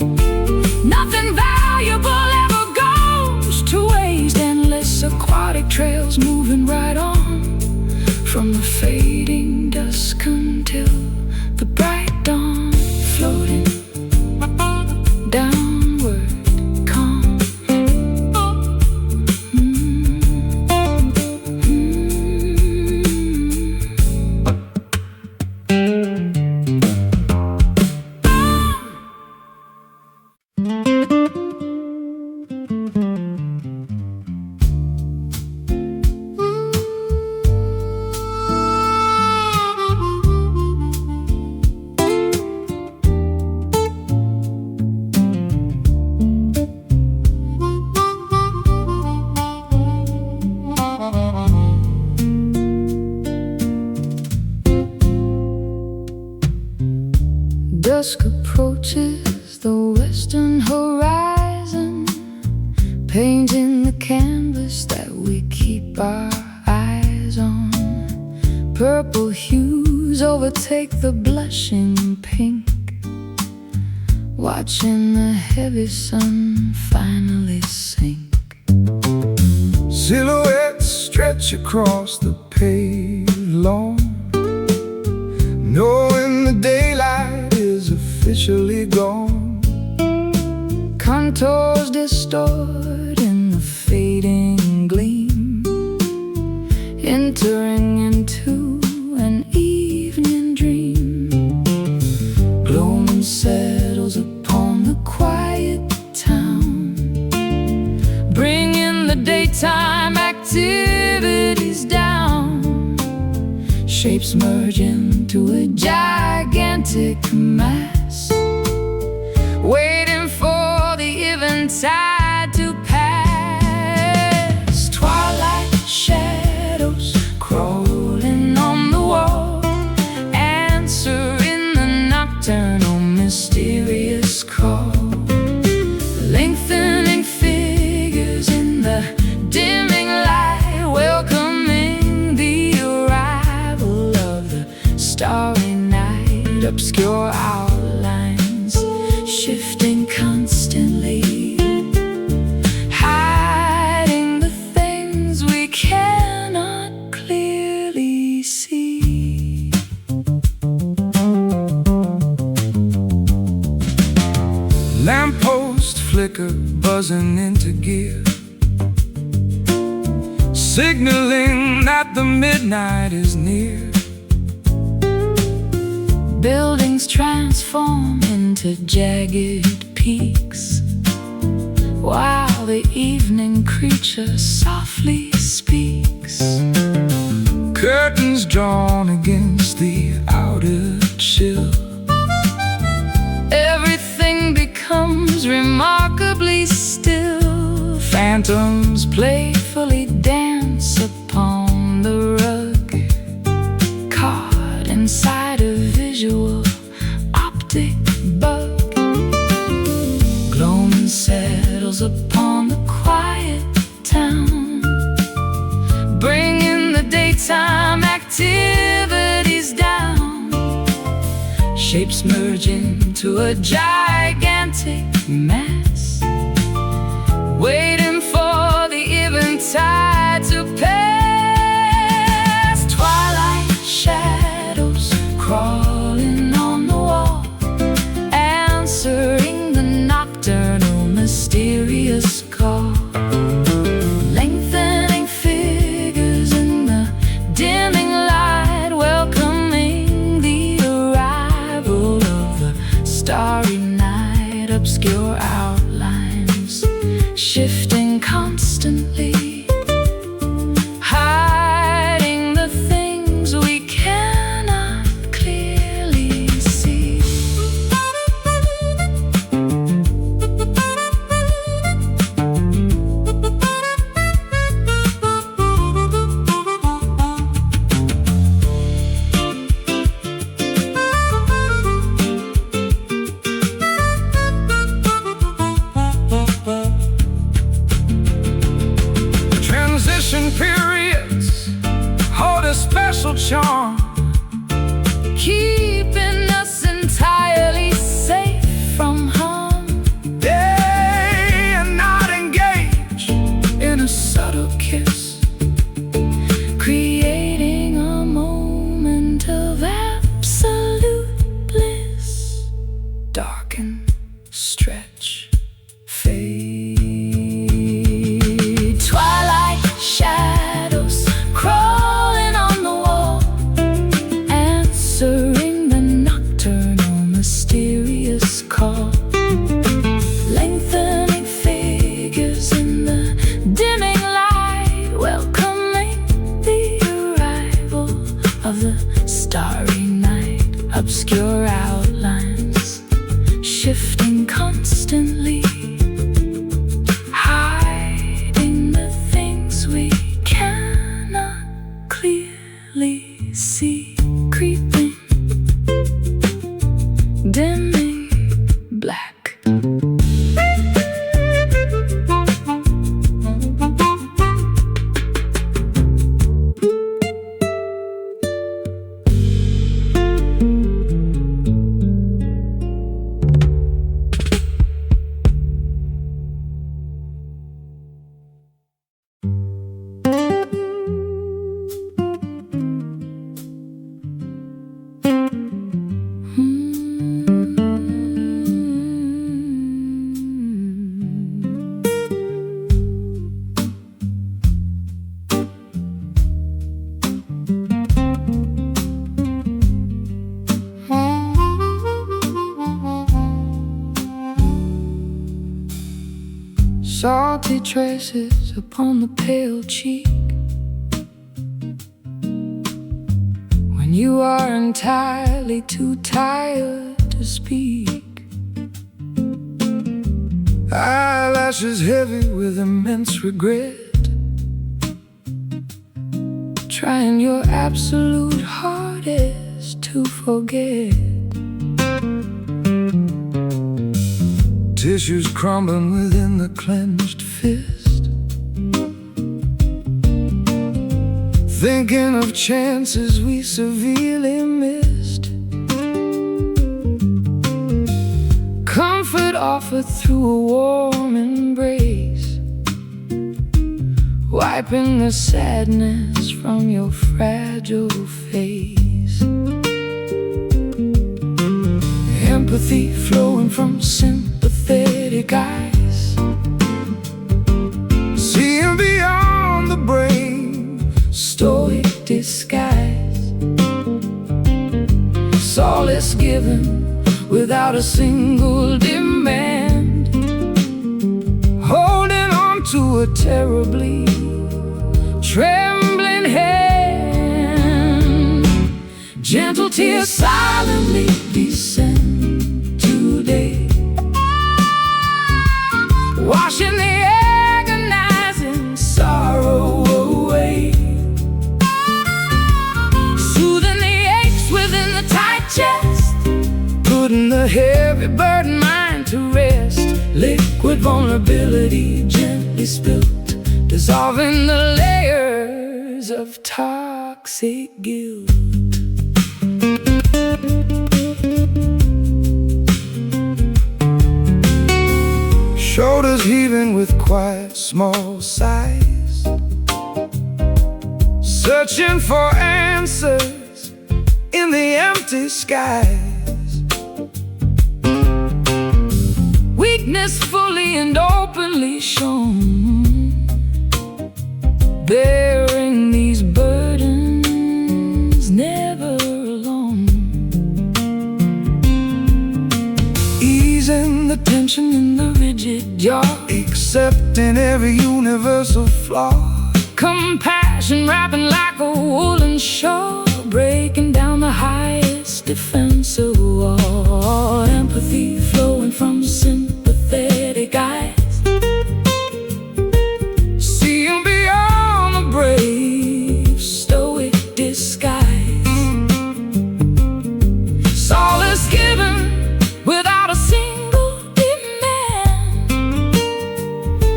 Nothing valuable ever goes to waste. Endless aquatic trails moving right on, from the fading dusk until the bright dawn. Floating downward, calm. dusk approaches the western horizon, painting the canvas that we keep our eyes on. Purple hues overtake the blushing pink, watching the heavy sun finally sink. Silhouettes stretch across the paved lawn, knowing the daylight is officially gone. Contours distort in the fading gleam, entering into an evening dream. Gloaming settles upon the quiet town, bringing the daytime activities down. Shapes merge into a gigantic mass, waiting for the eventide to pass. Twilight shadows crawling on the wall, answering the nocturnal mysterious call. Lengthening figures in the dimming light, welcoming the arrival of the starry night. Obscure outlines shifting constantly, hiding the things we cannot clearly see. Lamppost flicker buzzing into gear, signaling that the midnight is near. Buildings transform into jagged peaks, while the evening creature softly speaks. Curtains drawn against the outer chill, Everything becomes remarkably still. Phantoms playfully dance upon the rug, caught inside a visual optic bug. Gloaming settles upon the quiet town, bringing the daytime activities down. Shapes merge into a gigantic mass, waiting for the eventide to pass. Twilight shadows crawling on the wall, answering the nocturnal mysterious call. Lengthening figures in the dimming light, welcoming the arrival of the starry night. Obscure outlines shifting constantly, hiding the things we cannot clearly see. transition periods hold a special charm, Keeping us entirely safe from harm. day and night engage In a subtle kiss, creating a moment of absolute bliss. Darken, stretch, fade. Twilight shadows crawling on the wall, answering the nocturnal mysterious call. Lengthening figures in the dimming light, welcoming the arrival of the starry night. Obscure outlines shifting constantly, hiding the things we cannot clearly see. Creeping, dimming salty traces upon the pale cheek. When you are entirely too tired to speak. Eyelashes heavy with immense regret, trying your absolute hardest to forget. Tissues crumbling within the clenched fist, thinking of chances we severely missed. Comfort offered through a warm embrace, wiping the sadness from your fragile face. Empathy flowing from sympathetic eyes, seeing beyond the brave, stoic disguise. Solace given without a single demand, holding on to a terribly trembling hand. Gentle tears silently descend today, washing the agonizing sorrow away, soothing the aches within the tight chest, putting the heavy burden mind to rest. Liquid vulnerability gently spilt, dissolving the layers of toxic guilt. Shoulders heaving with quiet small sighs, searching for answers in the empty skies. Weakness fully and openly shown, bearing these burdens never alone. Easing the tension in the rigid jaw, accepting every universal flaw. Compassion wrapping like a woolen shawl, breaking down the highest defensive wall. Empathy flowing from sympathetic eyes, seeing beyond the brave, stoic disguise. Solace given without a single demand,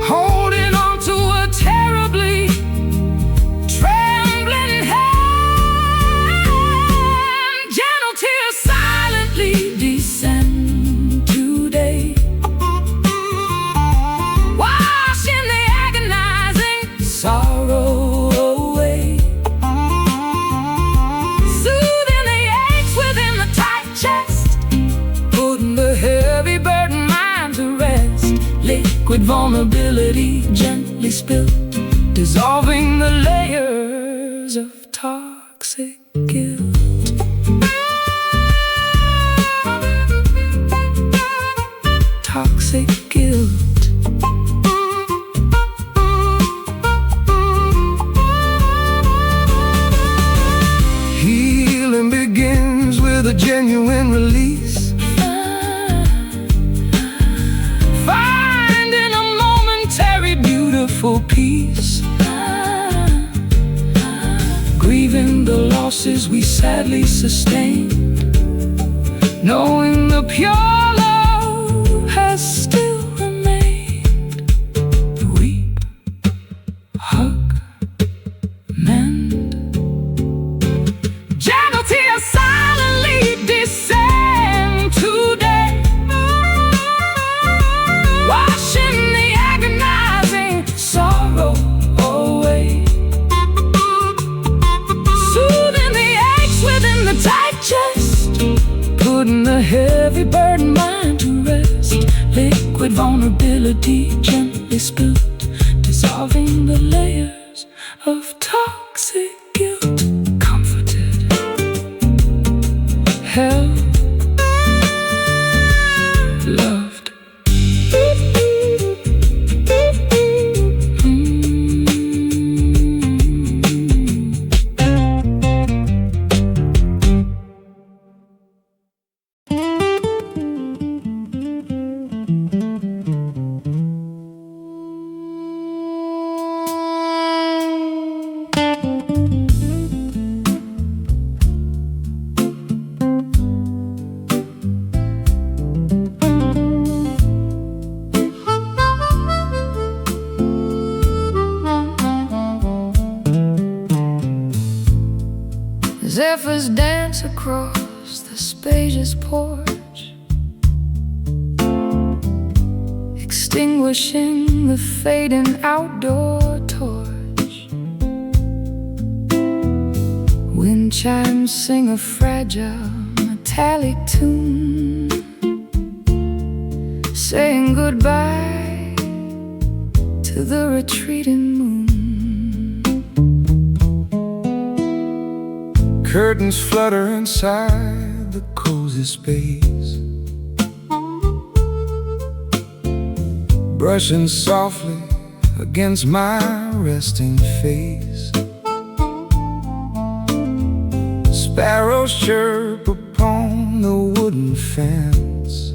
holding on to a terribly trembling hand. Gentle tears silently descend today, washing the agonizing sorrow away, soothing the aches within the tight chest, putting the heavy burden mind to rest. Liquid vulnerability gently spilt, dissolving the layers of toxic guilt. Toxic guilt. healing begins with a genuine release, Finding a momentary beautiful peace, grieving the losses we sadly sustained, knowing the pure love has still remained. Weep, hug, mend. Gentle tears silently descend today, washing the agonizing sorrow away, soothing the aches within the tight chest, putting the heavy burden mind to rest. Liquid vulnerability gently spilt, dissolving the layers of toxic guilt. Comforted, held, loved. Zephyrs dance across the spacious porch, extinguishing the fading outdoor torch. Wind chimes sing a fragile metallic tune, saying goodbye to the retreating moon. Curtains flutter inside the cozy space, brushing softly against my resting face. Sparrows chirp upon the wooden fence,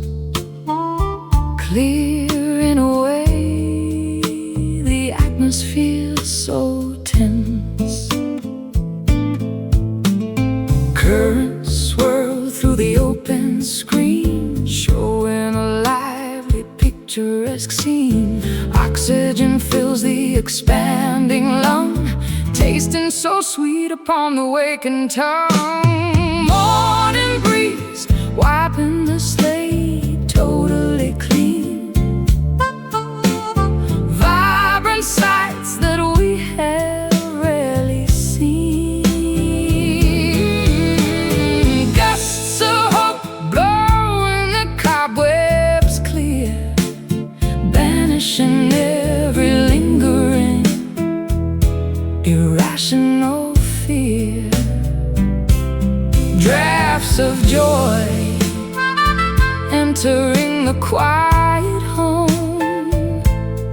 clearing away the atmosphere so tense. Currents swirl through the open screen, showing a lively, picturesque scene. Oxygen fills the expanding lung, tasting so sweet upon the waking tongue. Morning breeze wiping the slate totally clean, vibrant sights that we have rarely seen. Gusts of hope blowing the cobwebs clear, banishing every lingering irrational fear. Drafts of joy entering the quiet home,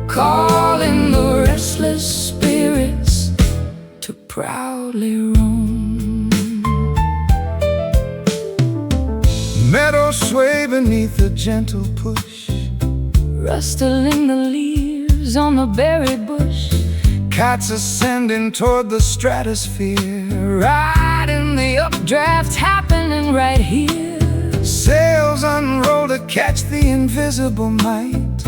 calling the restless spirits to proudly roam. meadows sway beneath a gentle push, rustling the leaves on the berry bush. cats ascending toward the stratosphere, Riding the updraft happening right here. sails unroll to catch the invisible might,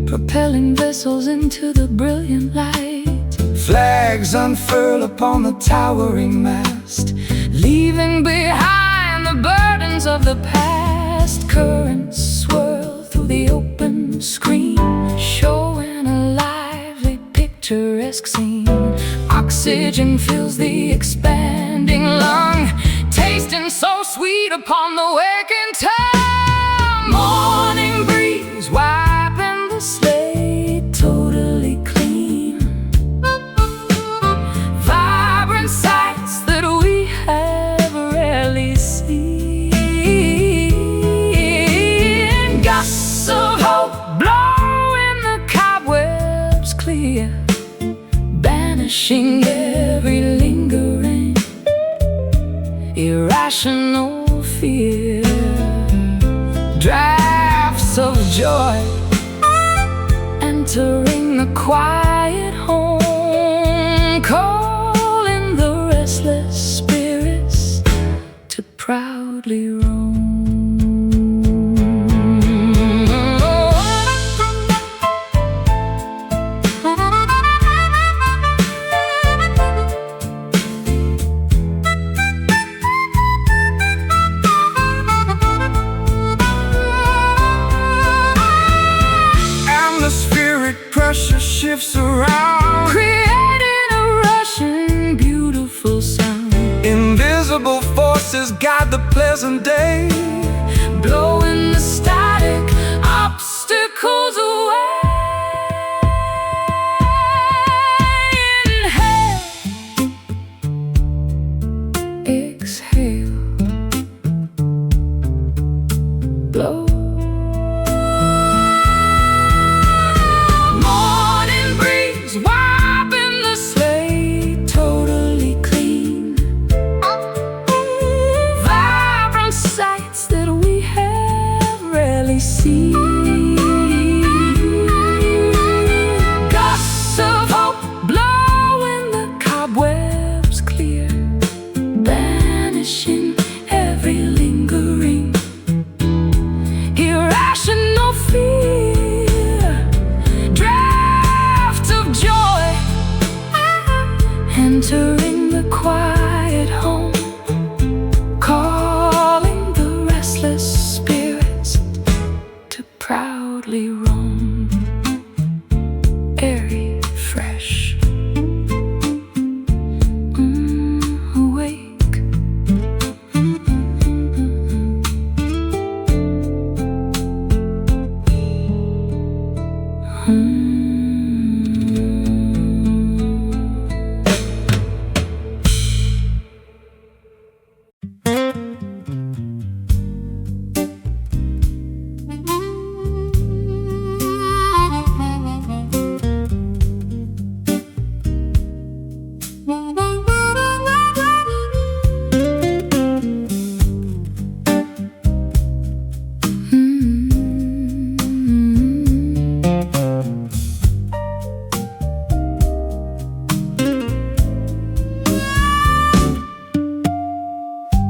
Propelling vessels into the brilliant light. flags unfurl upon the towering mast, Leaving behind the burdens of the past. Currents swirl through the open screen, showing a lively, picturesque scene. Oxygen fills the expanding lung, tasting so sweet upon the waking tongue. Morning breeze wiping the slate totally clean, vibrant sights that we have rarely seen. Gusts of hope blowing the cobwebs clear, banishing every lingering irrational fear. Drafts of joy entering the quiet home, calling the restless spirits to proudly roam. pressure shifts around, creating a rushing, beautiful sound. Invisible forces guide the pleasant day, blowing the static obstacles away. Inhale, exhale, blow. See gusts of hope blowing the cobwebs clear, banishing every lingering irrational fear. Drafts of joy entering the quiet home, proudly roam, airy, fresh, awake.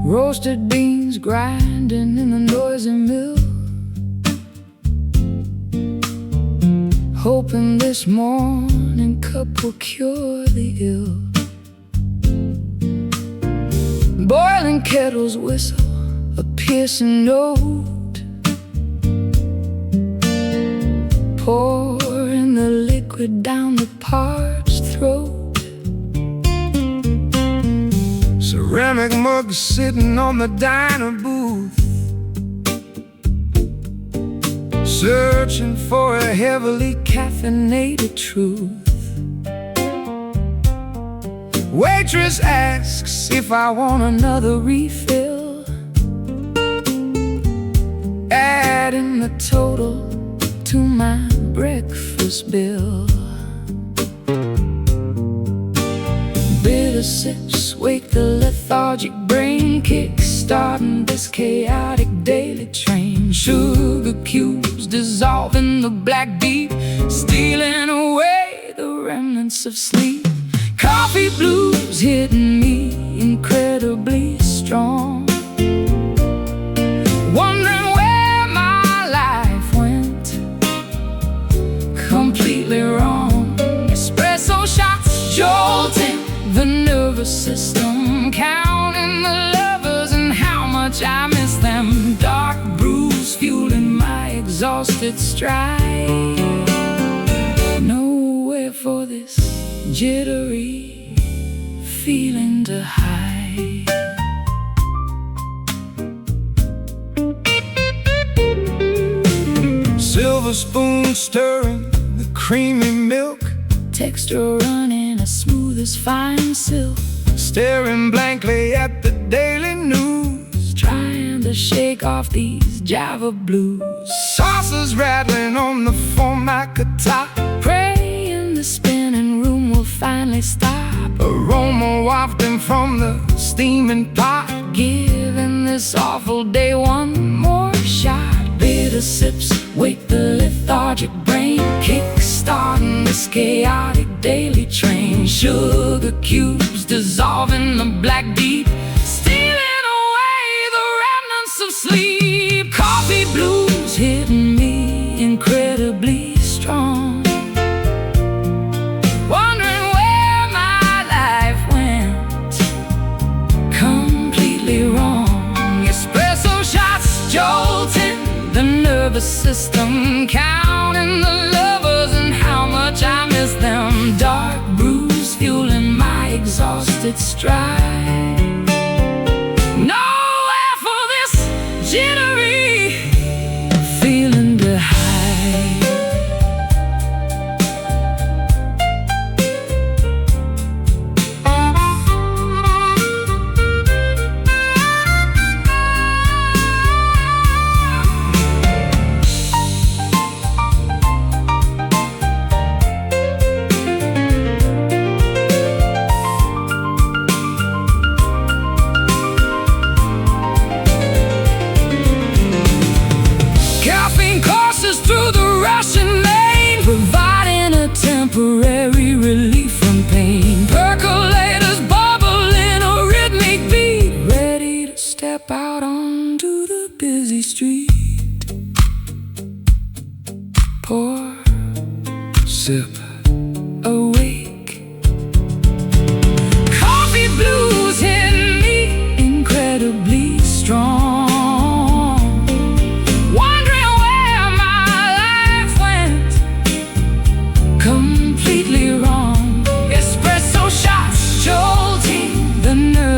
Roasted beans grinding in the noisy mill, hoping this morning cup will cure the ill. Boiling kettles whistle a piercing note, pouring the liquid down the parched throat. Ceramic mug sitting on the diner booth, searching for a heavily caffeinated truth. Waitress asks if I want another refill, adding the total to my breakfast bill. Bitter sips wake the lethargic brain, kick-starting this chaotic daily train. Sugar cubes dissolving the black deep, stealing away the remnants of sleep. Coffee blues hitting me incredibly strong, wondering where my life went completely wrong. Espresso shots jolting the nervous system, counting the lovers and how much I miss them. Dark brews fueling my exhausted stride, nowhere for this jittery feeling to hide. Silver spoon stirring the creamy milk, texture running as smooth as fine silk. staring blankly at the daily news, Trying to shake off these Java blues. saucers rattling on the formica top, Praying the spinning room will finally stop, aroma wafting from the steaming pot. giving this awful day one more shot. Bitter sips wake the lethargic brain, kick-starting this chaotic daily train. Sugar cubes dissolving the black deep, stealing away the remnants of sleep. Coffee blues hitting me incredibly strong, wondering where my life went completely wrong. Espresso shots jolting the nervous system, counting the lovers and how much I miss them. Dark brews fueling my exhausted stride, nowhere for this jittery feeling to hide. Caffeine courses through the rushing lane, providing a temporary relief from pain. Percolators bubbling a rhythmic beat, ready to step out onto the busy street. Pour, Sip, awake. Coffee blues hit me incredibly strong, wondering where my life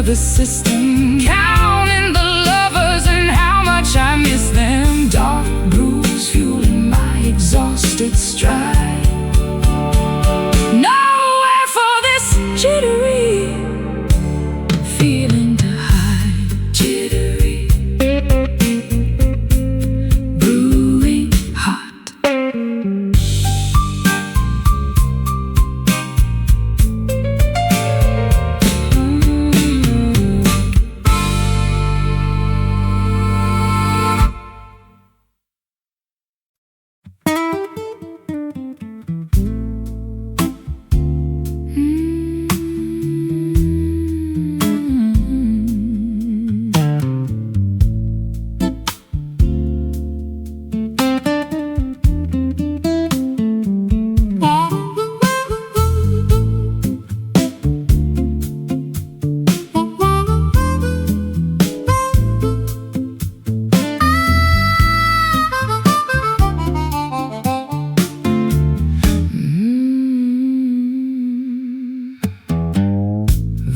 nervous system, counting the lovers and how much I miss them. Dark brews fueling my exhausted stride. Nowhere for this jittery feeling to hide. Jittery, brewing hot.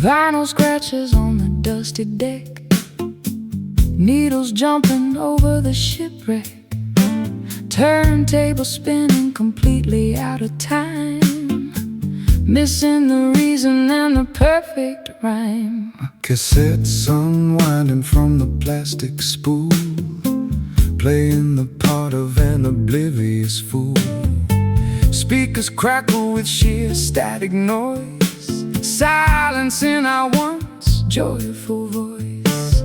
Vinyl scratches on the dusty deck, needles jumping over the shipwreck, turntable spinning completely out of time, missing the reason and the perfect rhyme. Cassettes unwinding from the plastic spool, playing the part of an oblivious fool. Speakers crackle with sheer static noise, silencing our once joyful voice.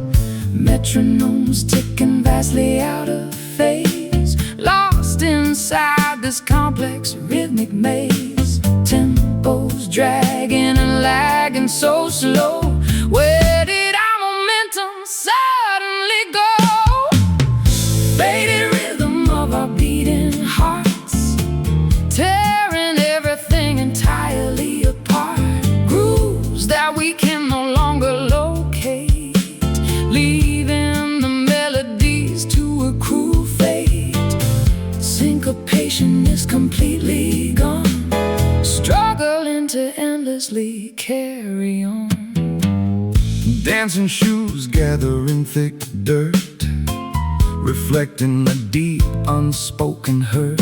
Metronomes ticking vastly out of phase, lost inside this complex rhythmic maze. Tempos dragging and lagging so slow. Where did our momentum suddenly go? Faded rhythm of our beating hearts, tearing everything entirely apart. Grooves that we can no longer locate, leaving the melodies to a cruel fate. Syncopation is completely gone, struggling to endlessly carry on. Dancing shoes gathering thick dirt, reflecting a deep unspoken hurt.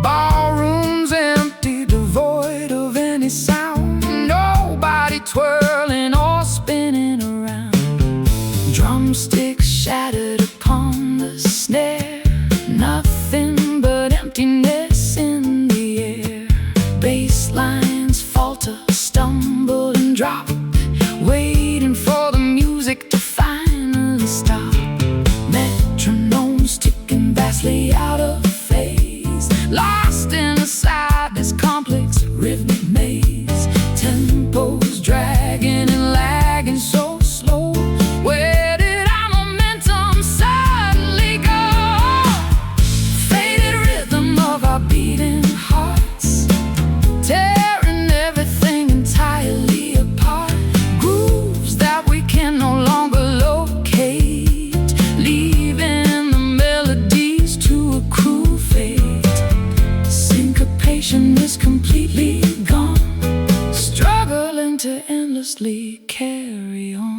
Ballrooms empty, devoid of any sound, nobody twirling or spinning around. Drumsticks shattered upon the snare, nothing but emptiness in the air. Bass lines falter, stumble and drop, waiting for the music to finally stop. Metronomes ticking vastly out of phase, lost inside this complex rhythmic maze. Tempos dragging and lagging so slow. Where did our momentum suddenly go? Faded rhythm of our beating hearts, tearing everything entirely apart. Grooves that we can no longer locate, leaving the melodies to a cruel fate. Syncopation is completely gone, struggling to endlessly carry on.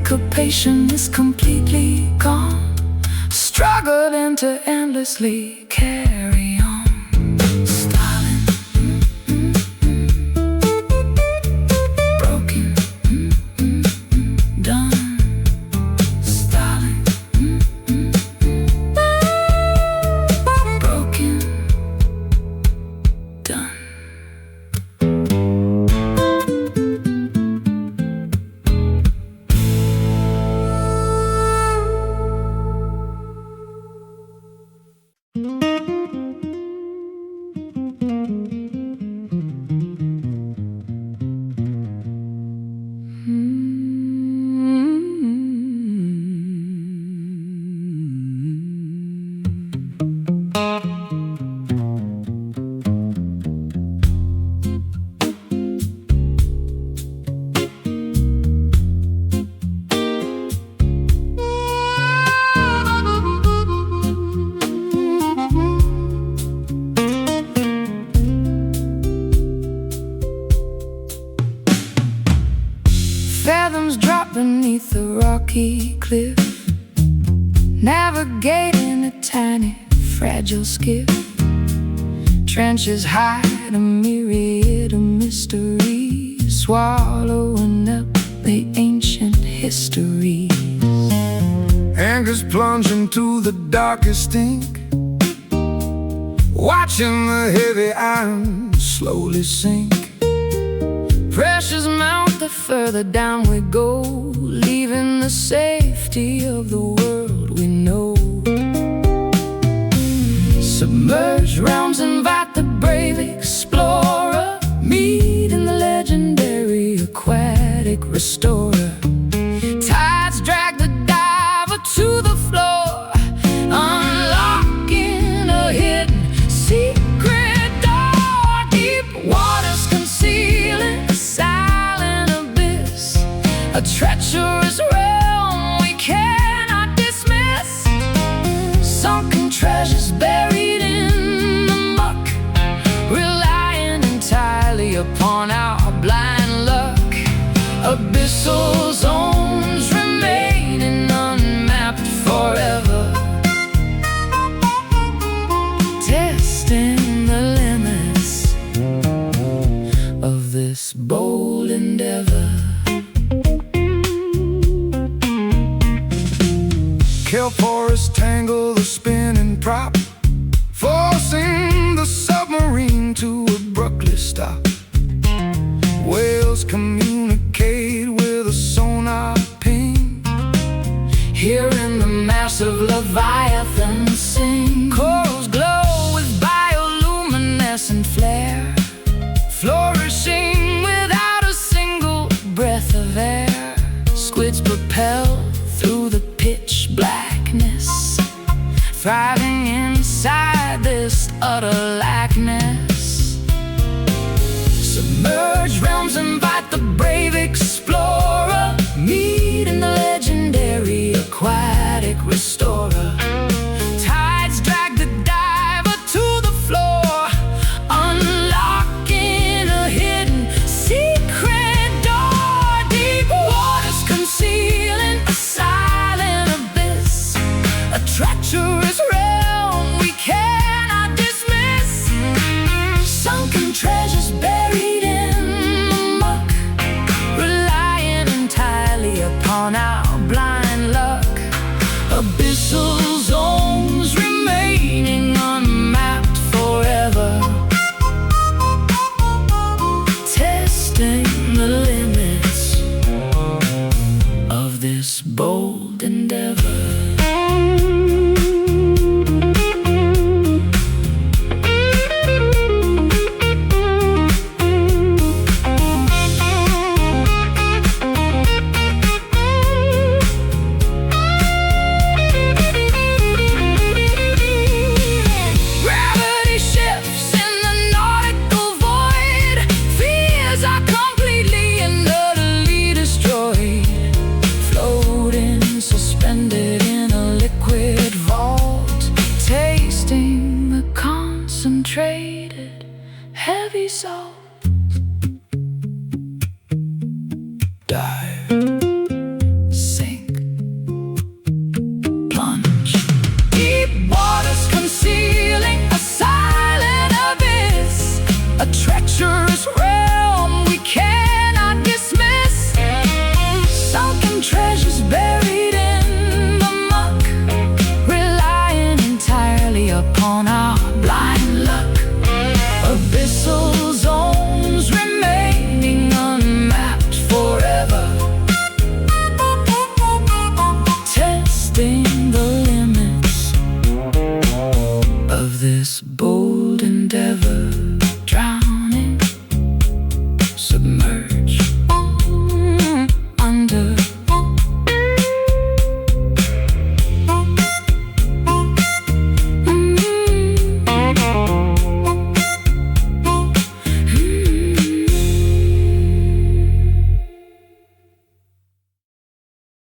syncopation is completely gone. Struggling to endlessly carry on. Styling, broken, done. Styling, broken, done. Fathoms drop beneath the rocky cliff, navigating a tiny, fragile skiff. Trenches hide a myriad of mysteries, swallowing up the ancient histories. Anchors plunge into the darkest ink, watching the heavy iron slowly sink. Pressures mount the further down we go, leaving the safety of the world we know. Submerged realms invite the brave explorer, meeting the legendary aquatic restorer. Tides drag the diver to the floor, unlocking a hidden secret door. Deep waters concealing a silent abyss, a treacherous realm we cannot dismiss. Sunken treasures buried in the muck, relying entirely upon our blind luck. Abyssal zones remaining unmapped forever, testing the limits of this bold endeavor. Kelp forests tangle the spinning prop, forcing the submarine to abruptly stop. Whales communicate with a sonar ping, Hearing the massive leviathan sing. Corals glow with bioluminescent flare, flourishing without a single breath of air. Squids propel through the pitch blackness, thriving inside this utter likeness. Submerged realms invite the brave explorer, meeting the legendary aquatic restorer. Tides drag the diver to the floor, unlocking a hidden secret door. Deep waters concealing a silent abyss, a treacherous realm we cannot dismiss. Sunken treasures buried in the muck, relying entirely upon our blind luck. Abyssal zones remaining unmapped forever, testing the limits of this bold endeavor. Gravity shifts in the nautical void, fears are completely and utterly destroyed. Floating, suspended in a liquid vault, tasting the concentrated heavy salt. Dive, sink. bold endeavor.